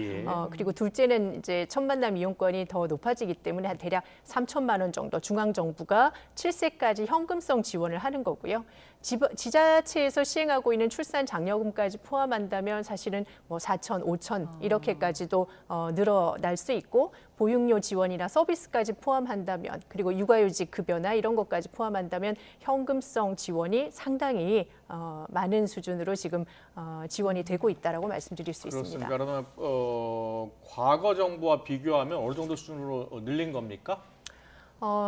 그리고 둘째는 이제 첫 만남 이용권이 더 높아지기 때문에 한 대략 3천만 원 정도 중앙정부가 7세까지 현금성 지원을 하는 거고요. 지자체에서 시행하고 있는 출산 장려금까지 포함한다면 사실은 뭐 4천, 5천 이렇게까지도 늘어날 수 있고 보육료 지원이나 서비스까지 포함한다면 그리고 육아휴직 급여나 이런 것까지 포함한다면 현금성 지원이 상당히 많은 수준으로 지금 지원이 되고 있다라고 말씀드릴 수 있습니다. 그렇습니까? 그러면 과거 정부와 비교하면 어느 정도 수준으로 늘린 겁니까?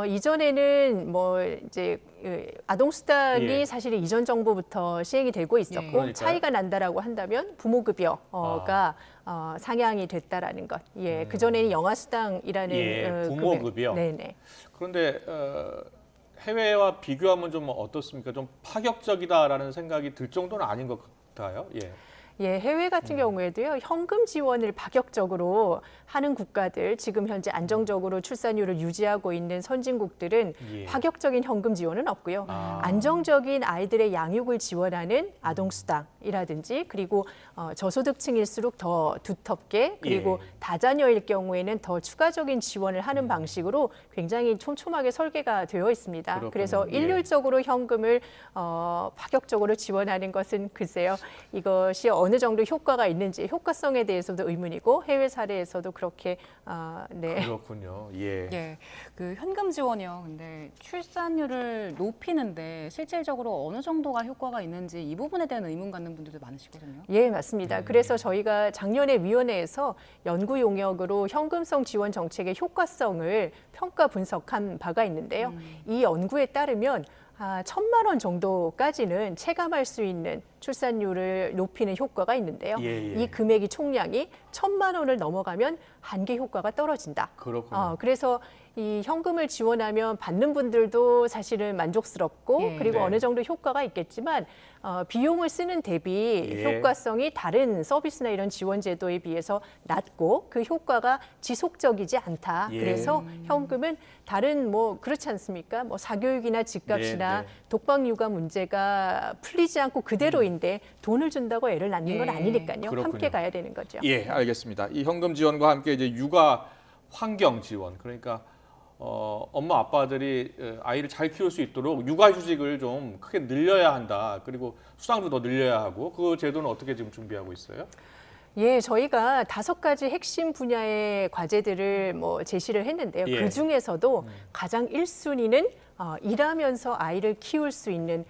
이전에는 뭐 이제 아동수당이 사실은 이전 정부부터 시행이 되고 있었고 차이가 난다라고 한다면 부모급여가 상향이 됐다라는 것. 그 전에는 영아수당이라는 부모급여. 네네. 그런데 해외와 비교하면 좀 어떻습니까? 좀 파격적이다라는 생각이 들 정도는 아닌 것 같아요. 해외 같은 경우에도요, 현금 지원을 파격적으로 하는 국가들, 지금 현재 안정적으로 출산율을 유지하고 있는 선진국들은 파격적인 현금 지원은 없고요. 안정적인 아이들의 양육을 지원하는 아동수당이라든지 그리고 저소득층일수록 더 두텁게 그리고 다자녀일 경우에는 더 추가적인 지원을 하는 방식으로 굉장히 촘촘하게 설계가 되어 있습니다. 그렇군요. 그래서 일률적으로 현금을 파격적으로 지원하는 것은 글쎄요, 이것이 어느 정도 효과가 있는지 효과성에 대해서도 의문이고 해외 사례에서도 그렇게 그렇군요. 그 현금 지원이요. 근데 출산율을 높이는데 실질적으로 어느 정도가 효과가 있는지 이 부분에 대한 의문 갖는 분들도 많으시거든요. 맞습니다. 그래서 저희가 작년에 위원회에서 연구 용역으로 현금성 지원 정책의 효과성을 평가 분석한 바가 있는데요. 이 연구에 따르면 1,000만 원 정도까지는 체감할 수 있는 출산율을 높이는 효과가 있는데요. 이 금액이 총량이 1,000만 원을 넘어가면 한계 효과가 떨어진다. 그렇군요. 그래서 이 현금을 지원하면 받는 분들도 사실은 만족스럽고 그리고 어느 정도 효과가 있겠지만 비용을 쓰는 대비 효과성이 다른 서비스나 이런 지원 제도에 비해서 낮고 그 효과가 지속적이지 않다. 그래서 현금은 다른 뭐 그렇지 않습니까? 뭐 사교육이나 집값이나 독방 육아 문제가 풀리지 않고 그대로인데 돈을 준다고 애를 낳는 건 아니니까요. 그렇군요. 함께 가야 되는 거죠. 알겠습니다. 이 현금 지원과 함께 이제 육아 환경 지원, 그러니까 엄마 아빠들이 아이를 잘 키울 수 있도록 육아휴직을 좀 크게 늘려야 한다. 그리고 수당도 더 늘려야 하고 그 제도는 어떻게 지금 준비하고 있어요? 저희가 5가지 핵심 분야의 과제들을 뭐 제시를 했는데요. 그 중에서도 가장 1순위는 일하면서 아이를 키울 수 있는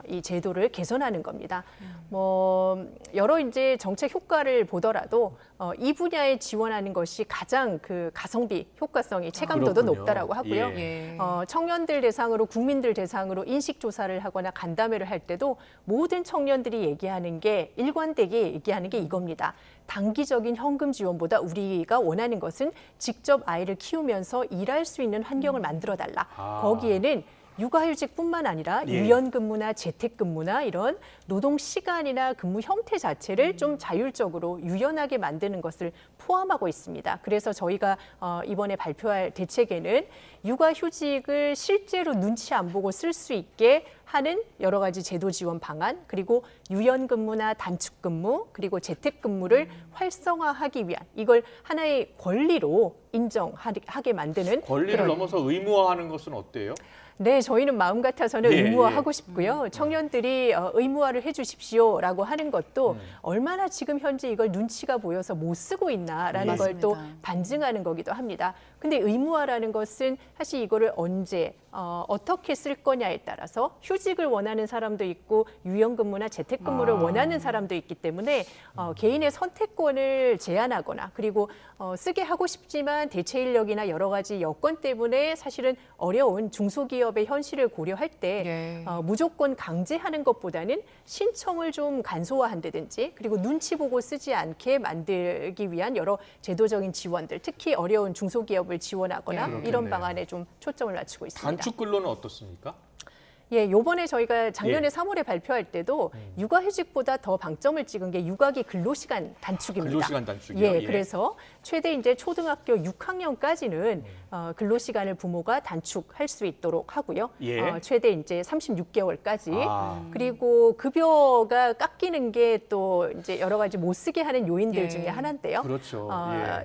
이 제도를 개선하는 겁니다. 뭐 여러 이제 정책 효과를 보더라도 이 분야에 지원하는 것이 가장 그 가성비 효과성이 체감도도 높다라고 하고요. 청년들 대상으로 국민들 대상으로 인식 조사를 하거나 간담회를 할 때도 모든 청년들이 얘기하는 게 일관되게 얘기하는 게 이겁니다. 단기적인 현금 지원보다 우리가 원하는 것은 직접 아이를 키우면서 일할 수 있는 환경을 만들어 달라. 거기에는 육아휴직뿐만 아니라 유연근무나 재택근무나 이런 노동 시간이나 근무 형태 자체를 좀 자율적으로 유연하게 만드는 것을 포함하고 있습니다. 그래서 저희가 이번에 발표할 대책에는 육아휴직을 실제로 눈치 안 보고 쓸 수 있게 하는 여러 가지 제도 지원 방안, 그리고 유연근무나 단축근무, 그리고 재택근무를 활성화하기 위한 이걸 하나의 권리로 인정하게 만드는 권리를 넘어서 의무화하는 것은 어때요? 저희는 마음 같아서는 의무화하고 싶고요. 청년들이 의무화를 해주십시오라고 하는 것도 얼마나 지금 현재 이걸 눈치가 보여서 못 쓰고 있나라는 걸 또 반증하는 거기도 합니다. 근데 의무화라는 것은 사실 이거를 언제 어떻게 쓸 거냐에 따라서 휴직을 원하는 사람도 있고 유연근무나 재택근무를 원하는 사람도 있기 때문에 개인의 선택권을 제한하거나 그리고 쓰게 하고 싶지만 대체 인력이나 여러 가지 여건 때문에 사실은 어려운 중소기업의 현실을 고려할 때 무조건 강제하는 것보다는 신청을 좀 간소화한다든지 그리고 눈치 보고 쓰지 않게 만들기 위한 여러 제도적인 지원들, 특히 어려운 중소기업을 지원하거나 이런 방안에 좀 초점을 맞추고 있습니다. 단축근로는 어떻습니까? 요번에 저희가 작년에 3월에 발표할 때도 육아휴직보다 더 방점을 찍은 게 육아기 근로시간 단축입니다. 근로시간 단축이요? 그래서 최대 이제 초등학교 6학년까지는 근로시간을 부모가 단축할 수 있도록 하고요. 최대 이제 36개월까지. 그리고 급여가 깎이는 게 또 이제 여러 가지 못 쓰게 하는 요인들 중에 하나인데요. 그렇죠.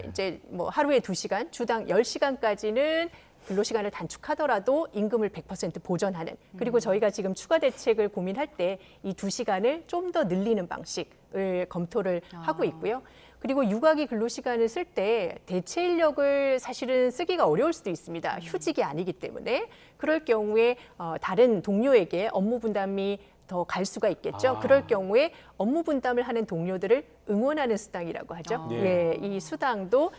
이제 뭐 하루에 2시간, 주당 10시간까지는 근로시간을 단축하더라도 임금을 100% 보전하는, 그리고 저희가 지금 추가 대책을 고민할 때 이 2시간을 좀 더 늘리는 방식을 검토를 하고 있고요. 그리고 육아기 근로시간을 쓸 때 대체 인력을 사실은 쓰기가 어려울 수도 있습니다. 휴직이 아니기 때문에. 그럴 경우에 다른 동료에게 업무 분담이 더 갈 수가 있겠죠. 그럴 경우에 업무 분담을 하는 동료들을 응원하는 수당이라고 하죠. 예, 이 수당도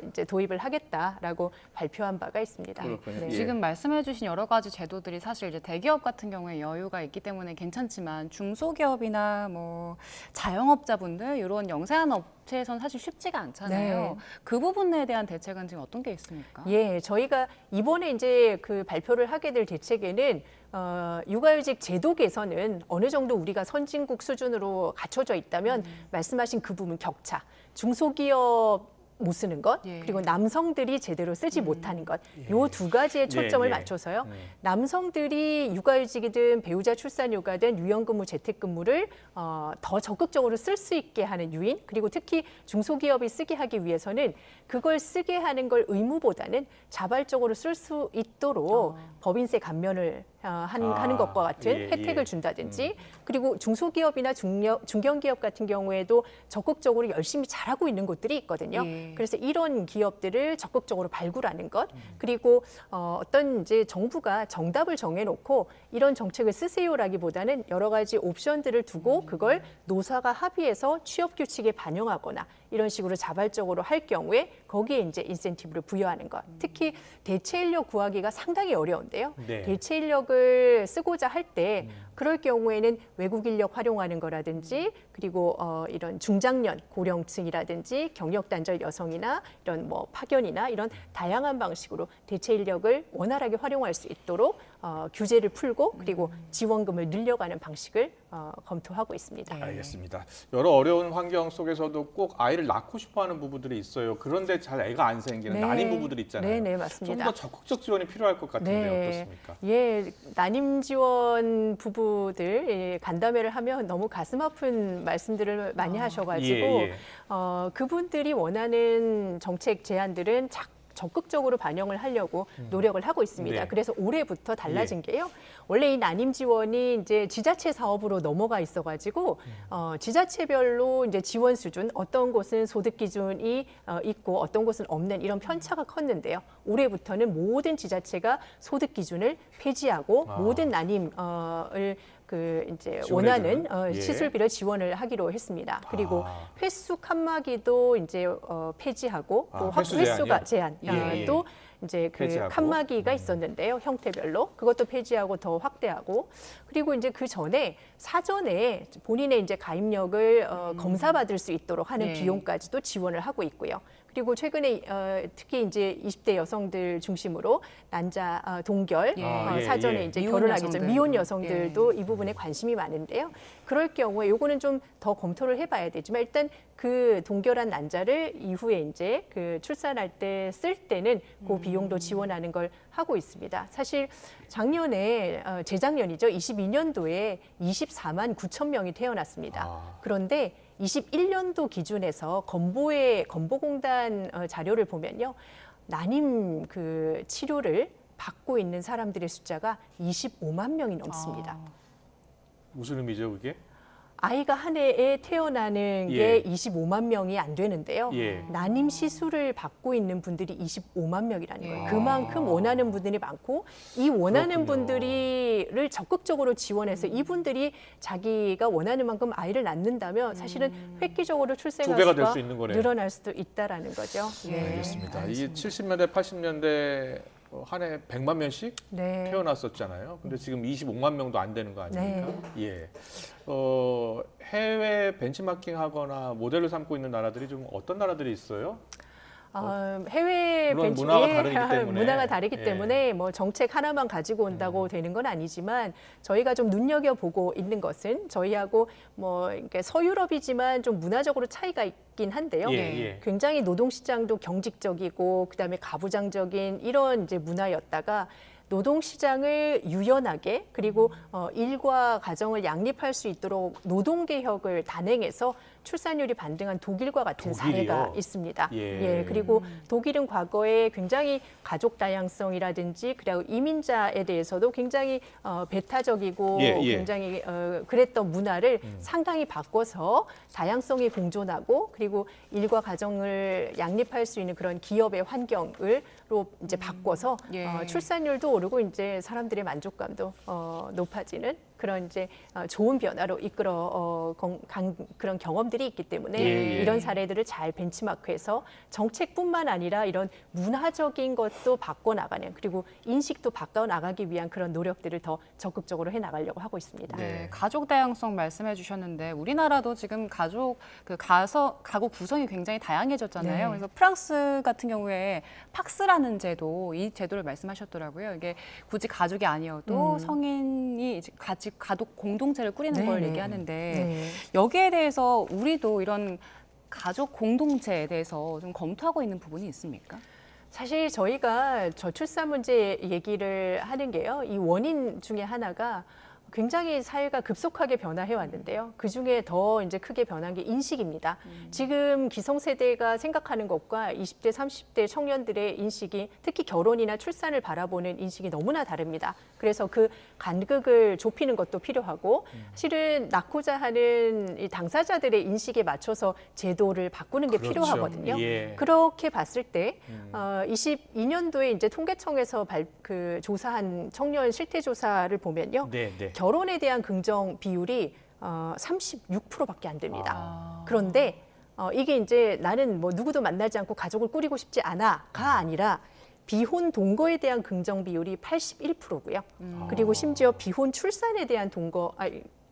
이제 도입을 하겠다라고 발표한 바가 있습니다. 네. 지금 말씀해주신 여러 가지 제도들이 사실 이제 대기업 같은 경우에 여유가 있기 때문에 괜찮지만 중소기업이나 뭐 자영업자분들 이런 영세한 업체에선 사실 쉽지가 않잖아요. 네. 그 부분에 대한 대책은 지금 어떤 게 있습니까? 예, 저희가 이번에 이제 그 발표를 하게 될 대책에는 육아휴직 제도 개선은 어느 정도 우리가 선진국 수준으로 갖춰져 있다면 말씀하신 그 부분 격차, 중소기업 못 쓰는 것, 그리고 남성들이 제대로 쓰지 못하는 것, 요 두 가지에 초점을 맞춰서요. 남성들이 육아휴직이든 배우자 출산휴가든 유연근무, 재택근무를 더 적극적으로 쓸 수 있게 하는 요인, 그리고 특히 중소기업이 쓰게 하기 위해서는 그걸 쓰게 하는 걸 의무보다는 자발적으로 쓸 수 있도록 법인세 감면을 하는 것과 같은 혜택을 준다든지, 그리고 중소기업이나 중견기업 같은 경우에도 적극적으로 열심히 잘하고 있는 곳들이 있거든요. 그래서 이런 기업들을 적극적으로 발굴하는 것, 그리고 어떤 이제 정부가 정답을 정해놓고 이런 정책을 쓰세요라기보다는 여러 가지 옵션들을 두고 그걸 노사가 합의해서 취업 규칙에 반영하거나 이런 식으로 자발적으로 할 경우에 거기에 이제 인센티브를 부여하는 것. 특히 대체 인력 구하기가 상당히 어려운데요. 대체 인력을 쓰고자 할 때 그럴 경우에는 외국 인력 활용하는 거라든지, 그리고 이런 중장년 고령층이라든지 경력 단절 여성이나 이런 뭐 파견이나 이런 다양한 방식으로 대체 인력을 원활하게 활용할 수 있도록 규제를 풀고 그리고 지원금을 늘려가는 방식을 검토하고 있습니다. 알겠습니다. 여러 어려운 환경 속에서도 꼭 아이를 낳고 싶어하는 부부들이 있어요. 그런데 잘 애가 안 생기는 난임 부부들 있잖아요. 네, 맞습니다. 좀 더 적극적 지원이 필요할 것 같은데 어떻습니까? 예, 난임 지원 부부들 간담회를 하면 너무 가슴 아픈 말씀들을 많이 하셔가지고 그분들이 원하는 정책 제안들은 적극적으로 반영을 하려고 노력을 하고 있습니다. 그래서 올해부터 달라진 게요. 원래 이 난임 지원이 이제 지자체 사업으로 넘어가 있어가지고 지자체별로 이제 지원 수준, 어떤 곳은 소득 기준이 있고 어떤 곳은 없는 이런 편차가 컸는데요. 올해부터는 모든 지자체가 소득 기준을 폐지하고 모든 난임을 이제 원하는 시술비를 지원을 하기로 했습니다. 그리고 횟수 칸막이도 이제 폐지하고 또 횟수가 제한 또 이제 그 폐지하고. 칸막이가 있었는데요. 형태별로 그것도 폐지하고 더 확대하고, 그리고 이제 그 전에 사전에 본인의 이제 가입력을 검사받을 수 있도록 하는 비용까지도 지원을 하고 있고요. 그리고 최근에 특히 이제 20대 여성들 중심으로 난자 동결 사전에 이제 결혼하기 전 미혼 여성들도 이 부분에 관심이 많은데요. 그럴 경우에 요거는 좀 더 검토를 해봐야 되지만 일단 그 동결한 난자를 이후에 이제 그 출산할 때 쓸 때는 그 비용도 지원하는 걸 하고 있습니다. 사실 작년에 재작년이죠. 22년도에 24만 9천 명이 태어났습니다. 그런데 21년도 기준에서 건보공단 자료를 보면요, 난임 그 치료를 받고 있는 사람들의 숫자가 25만 명이 넘습니다. 무슨 의미죠, 그게? 아이가 한 해에 태어나는 게 25만 명이 안 되는데요. 난임 시술을 받고 있는 분들이 25만 명이라는 거예요. 그만큼 원하는 분들이 많고 이 원하는 분들을 적극적으로 지원해서 이분들이 자기가 원하는 만큼 아이를 낳는다면 사실은 획기적으로 출생할 두 배가 될 수가 수 있는 거네요. 늘어날 수도 있다라는 거죠. 알겠습니다. 이 70년대, 80년대 한 해 100만 명씩 태어났었잖아요. 근데 지금 25만 명도 안 되는 거 아닙니까? 해외 벤치마킹하거나 모델을 삼고 있는 나라들이 좀 어떤 나라들이 있어요? 해외 물론 문화가 다르기 때문에. 문화가 다르기 때문에 뭐 정책 하나만 가지고 온다고 되는 건 아니지만 저희가 좀 눈여겨보고 있는 것은 저희하고 뭐 이렇게 서유럽이지만 좀 문화적으로 차이가 있긴 한데요. 굉장히 노동시장도 경직적이고 그다음에 가부장적인 이런 이제 문화였다가 노동시장을 유연하게 그리고 일과 가정을 양립할 수 있도록 노동개혁을 단행해서 출산율이 반등한 독일과 같은 사례가 있습니다. 예, 그리고 독일은 과거에 굉장히 가족 다양성이라든지 그리고 이민자에 대해서도 굉장히 배타적이고 굉장히 그랬던 문화를 상당히 바꿔서 다양성이 공존하고 그리고 일과 가정을 양립할 수 있는 그런 기업의 환경으로 이제 바꿔서 출산율도 오르고 이제 사람들의 만족감도 높아지는 그런 이제 좋은 변화로 이끌어 그런 경험들이 있기 때문에 이런 사례들을 잘 벤치마크해서 정책뿐만 아니라 이런 문화적인 것도 바꿔 나가는 그리고 인식도 바꿔 나가기 위한 그런 노력들을 더 적극적으로 해 나가려고 하고 있습니다. 네, 가족 다양성 말씀해 주셨는데 우리나라도 지금 가족 가구 구성이 굉장히 다양해졌잖아요. 그래서 프랑스 같은 경우에 팍스라는 제도, 이 제도를 말씀하셨더라고요. 이게 굳이 가족이 아니어도 성인이 이제 같이 가족 공동체를 꾸리는 걸 얘기하는데 여기에 대해서 우리도 이런 가족 공동체에 대해서 좀 검토하고 있는 부분이 있습니까? 사실 저희가 저출산 문제 얘기를 하는 게요. 이 원인 중에 하나가 굉장히 사회가 급속하게 변화해 왔는데요. 그중에 더 이제 크게 변한 게 인식입니다. 지금 기성세대가 생각하는 것과 20대, 30대 청년들의 인식이 특히 결혼이나 출산을 바라보는 인식이 너무나 다릅니다. 그래서 그 간극을 좁히는 것도 필요하고 실은 낳고자 하는 이 당사자들의 인식에 맞춰서 제도를 바꾸는 게 필요하거든요. 그렇게 봤을 때 22년도에 이제 통계청에서 조사한 청년 실태 조사를 보면요. 결혼에 대한 긍정 비율이 36%밖에 안 됩니다. 그런데 이게 이제 나는 뭐 누구도 만나지 않고 가족을 꾸리고 싶지 않아가 아니라 비혼 동거에 대한 긍정 비율이 81%고요. 그리고 심지어 비혼 출산에 대한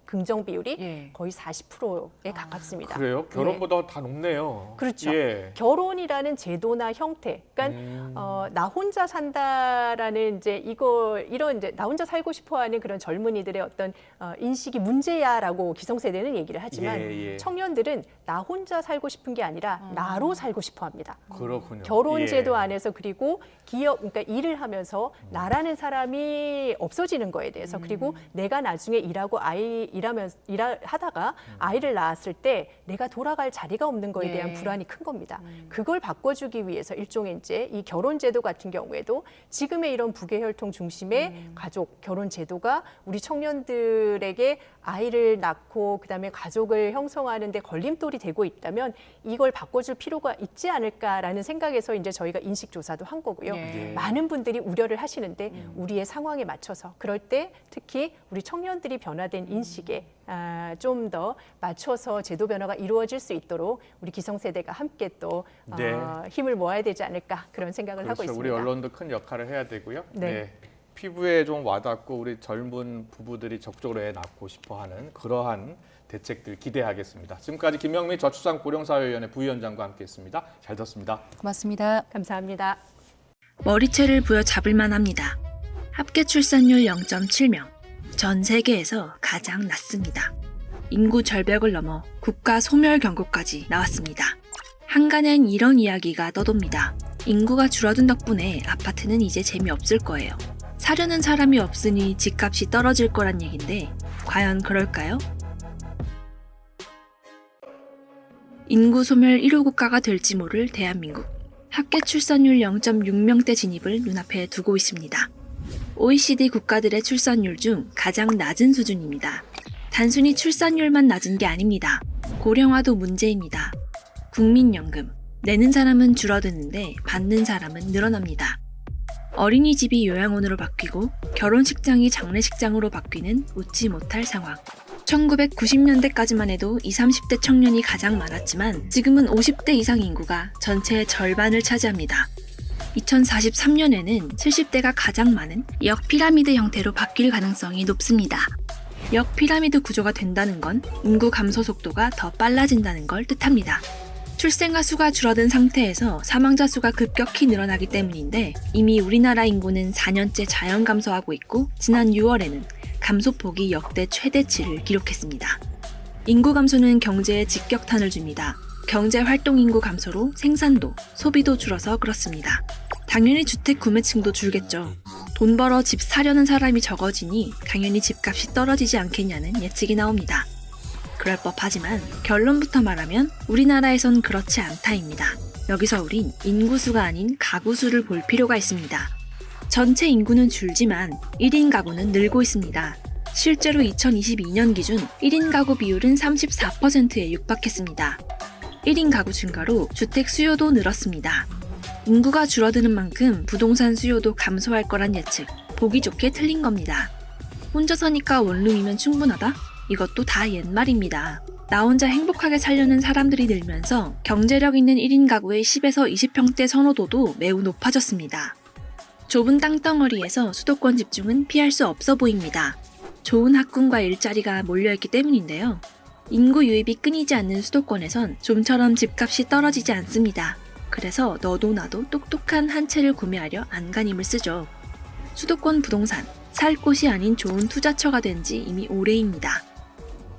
긍정 비율이 거의 40%에 가깝습니다. 그래요? 결혼보다 다 높네요. 그렇죠. 결혼이라는 제도나 형태, 그러니까 나 혼자 산다라는 이제 이런 이제 나 혼자 살고 싶어하는 그런 젊은이들의 어떤 인식이 문제야라고 기성세대는 얘기를 하지만 청년들은 나 혼자 살고 싶은 게 아니라 나로 살고 싶어합니다. 그렇군요. 결혼 제도 안에서 그리고 그러니까 일을 하면서 나라는 사람이 없어지는 거에 대해서 그리고 내가 나중에 일하고 일하다가 아이를 낳았을 때 내가 돌아갈 자리가 없는 거에 대한 불안이 큰 겁니다. 그걸 바꿔주기 위해서 일종의 이제 이 결혼 제도 같은 경우에도 지금의 이런 부계혈통 중심의 가족 결혼 제도가 우리 청년들에게 아이를 낳고 그다음에 가족을 형성하는 데 걸림돌이 되고 있다면 이걸 바꿔줄 필요가 있지 않을까라는 생각에서 이제 저희가 인식 조사도 한 거고요. 많은 분들이 우려를 하시는데 우리의 상황에 맞춰서 그럴 때 특히 우리 청년들이 변화된 인식에 좀 더 맞춰서 제도 변화가 이루어질 수 있도록 우리 기성세대가 함께 또 힘을 모아야 되지 않을까 그런 생각을 하고 있습니다. 우리 언론도 큰 역할을 해야 되고요. 피부에 좀 와닿고 우리 젊은 부부들이 적극적으로 애 낳고 싶어하는 그러한 대책들 기대하겠습니다. 지금까지 김영미 저출산 고령사회위원회 부위원장과 함께했습니다. 잘 들었습니다. 고맙습니다. 감사합니다. 머리채를 부여잡을만 합니다. 합계 출산율 0.7명. 전 세계에서 가장 낮습니다. 인구 절벽을 넘어 국가 소멸 경고까지 나왔습니다. 한간엔 이런 이야기가 떠돕니다. 인구가 줄어든 덕분에 아파트는 이제 재미없을 거예요. 사려는 사람이 없으니 집값이 떨어질 거란 얘긴데 과연 그럴까요? 인구 소멸 1호 국가가 될지 모를 대한민국. 합계 출산율 0.6명대 진입을 눈앞에 두고 있습니다. OECD 국가들의 출산율 중 가장 낮은 수준입니다. 단순히 출산율만 낮은 게 아닙니다. 고령화도 문제입니다. 국민연금. 내는 사람은 줄어드는데 받는 사람은 늘어납니다. 어린이집이 요양원으로 바뀌고 결혼식장이 장례식장으로 바뀌는 웃지 못할 상황. 1990년대까지만 해도 20, 30대 청년이 가장 많았지만 지금은 50대 이상 인구가 전체의 절반을 차지합니다. 2043년에는 70대가 가장 많은 역피라미드 형태로 바뀔 가능성이 높습니다. 역피라미드 구조가 된다는 건 인구 감소 속도가 더 빨라진다는 걸 뜻합니다. 출생아 수가 줄어든 상태에서 사망자 수가 급격히 늘어나기 때문인데 이미 우리나라 인구는 4년째 자연 감소하고 있고 지난 6월에는 감소폭이 역대 최대치를 기록했습니다. 인구 감소는 경제에 직격탄을 줍니다. 경제 활동 인구 감소로 생산도, 소비도 줄어서 그렇습니다. 당연히 주택 구매층도 줄겠죠. 돈 벌어 집 사려는 사람이 적어지니 당연히 집값이 떨어지지 않겠냐는 예측이 나옵니다. 그럴 법하지만 결론부터 말하면 우리나라에선 그렇지 않다입니다. 여기서 우린 인구수가 아닌 가구수를 볼 필요가 있습니다. 전체 인구는 줄지만 1인 가구는 늘고 있습니다. 실제로 2022년 기준 1인 가구 비율은 34%에 육박했습니다. 1인 가구 증가로 주택 수요도 늘었습니다. 인구가 줄어드는 만큼 부동산 수요도 감소할 거란 예측, 보기 좋게 틀린 겁니다. 혼자 사니까 원룸이면 충분하다? 이것도 다 옛말입니다. 나 혼자 행복하게 살려는 사람들이 늘면서 경제력 있는 1인 가구의 10에서 20평대 선호도도 매우 높아졌습니다. 좁은 땅덩어리에서 수도권 집중은 피할 수 없어 보입니다. 좋은 학군과 일자리가 몰려있기 때문인데요. 인구 유입이 끊이지 않는 수도권에선 좀처럼 집값이 떨어지지 않습니다. 그래서 너도 나도 똑똑한 한 채를 구매하려 안간힘을 쓰죠. 수도권 부동산, 살 곳이 아닌 좋은 투자처가 된 지 이미 오래입니다.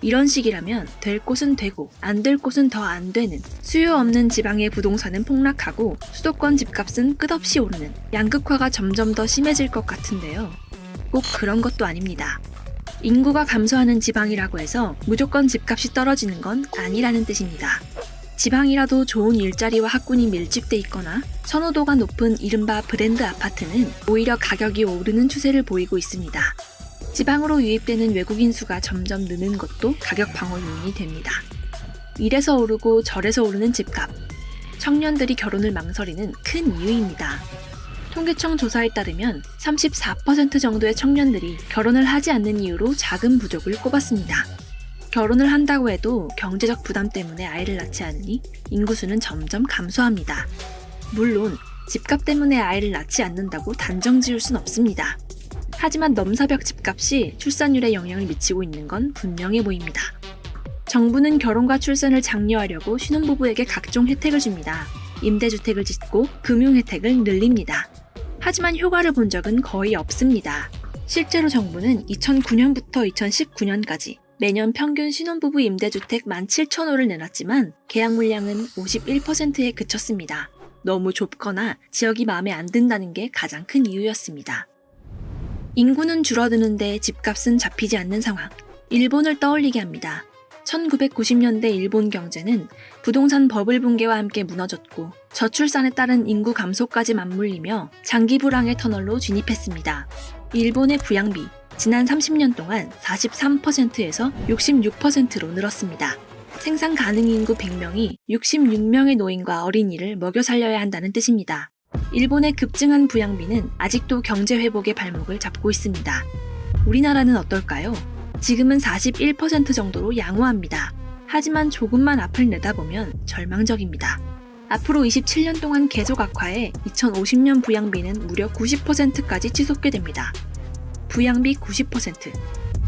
이런 식이라면 될 곳은 되고 안 될 곳은 더 안 되는, 수요 없는 지방의 부동산은 폭락하고 수도권 집값은 끝없이 오르는 양극화가 점점 더 심해질 것 같은데요. 꼭 그런 것도 아닙니다. 인구가 감소하는 지방이라고 해서 무조건 집값이 떨어지는 건 아니라는 뜻입니다. 지방이라도 좋은 일자리와 학군이 밀집돼 있거나 선호도가 높은 이른바 브랜드 아파트는 오히려 가격이 오르는 추세를 보이고 있습니다. 지방으로 유입되는 외국인 수가 점점 느는 것도 가격 방어 요인이 됩니다. 이래서 오르고 저래서 오르는 집값. 청년들이 결혼을 망설이는 큰 이유입니다. 통계청 조사에 따르면 34% 정도의 청년들이 결혼을 하지 않는 이유로 자금 부족을 꼽았습니다. 결혼을 한다고 해도 경제적 부담 때문에 아이를 낳지 않으니 인구수는 점점 감소합니다. 물론 집값 때문에 아이를 낳지 않는다고 단정 지을 순 없습니다. 하지만 넘사벽 집값이 출산율에 영향을 미치고 있는 건 분명해 보입니다. 정부는 결혼과 출산을 장려하려고 신혼부부에게 각종 혜택을 줍니다. 임대주택을 짓고 금융 혜택을 늘립니다. 하지만 효과를 본 적은 거의 없습니다. 실제로 정부는 2009년부터 2019년까지 매년 평균 신혼부부 임대주택 17,000호를 내놨지만 계약 물량은 51%에 그쳤습니다. 너무 좁거나 지역이 마음에 안 든다는 게 가장 큰 이유였습니다. 인구는 줄어드는데 집값은 잡히지 않는 상황. 일본을 떠올리게 합니다. 1990년대 일본 경제는 부동산 버블 붕괴와 함께 무너졌고 저출산에 따른 인구 감소까지 맞물리며 장기 불황의 터널로 진입했습니다. 일본의 부양비, 지난 30년 동안 43%에서 66%로 늘었습니다. 생산 가능 인구 100명이 66명의 노인과 어린이를 먹여 살려야 한다는 뜻입니다. 일본의 급증한 부양비는 아직도 경제 회복의 발목을 잡고 있습니다. 우리나라는 어떨까요? 지금은 41% 정도로 양호합니다. 하지만 조금만 앞을 내다보면 절망적입니다. 앞으로 27년 동안 계속 악화해 2050년 부양비는 무려 90%까지 치솟게 됩니다. 부양비 90%.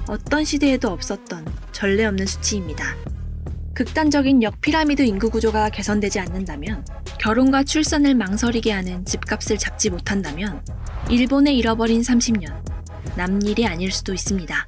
어떤 시대에도 없었던 전례 없는 수치입니다. 극단적인 역피라미드 인구 구조가 개선되지 않는다면, 결혼과 출산을 망설이게 하는 집값을 잡지 못한다면 일본의 잃어버린 30년, 남일이 아닐 수도 있습니다.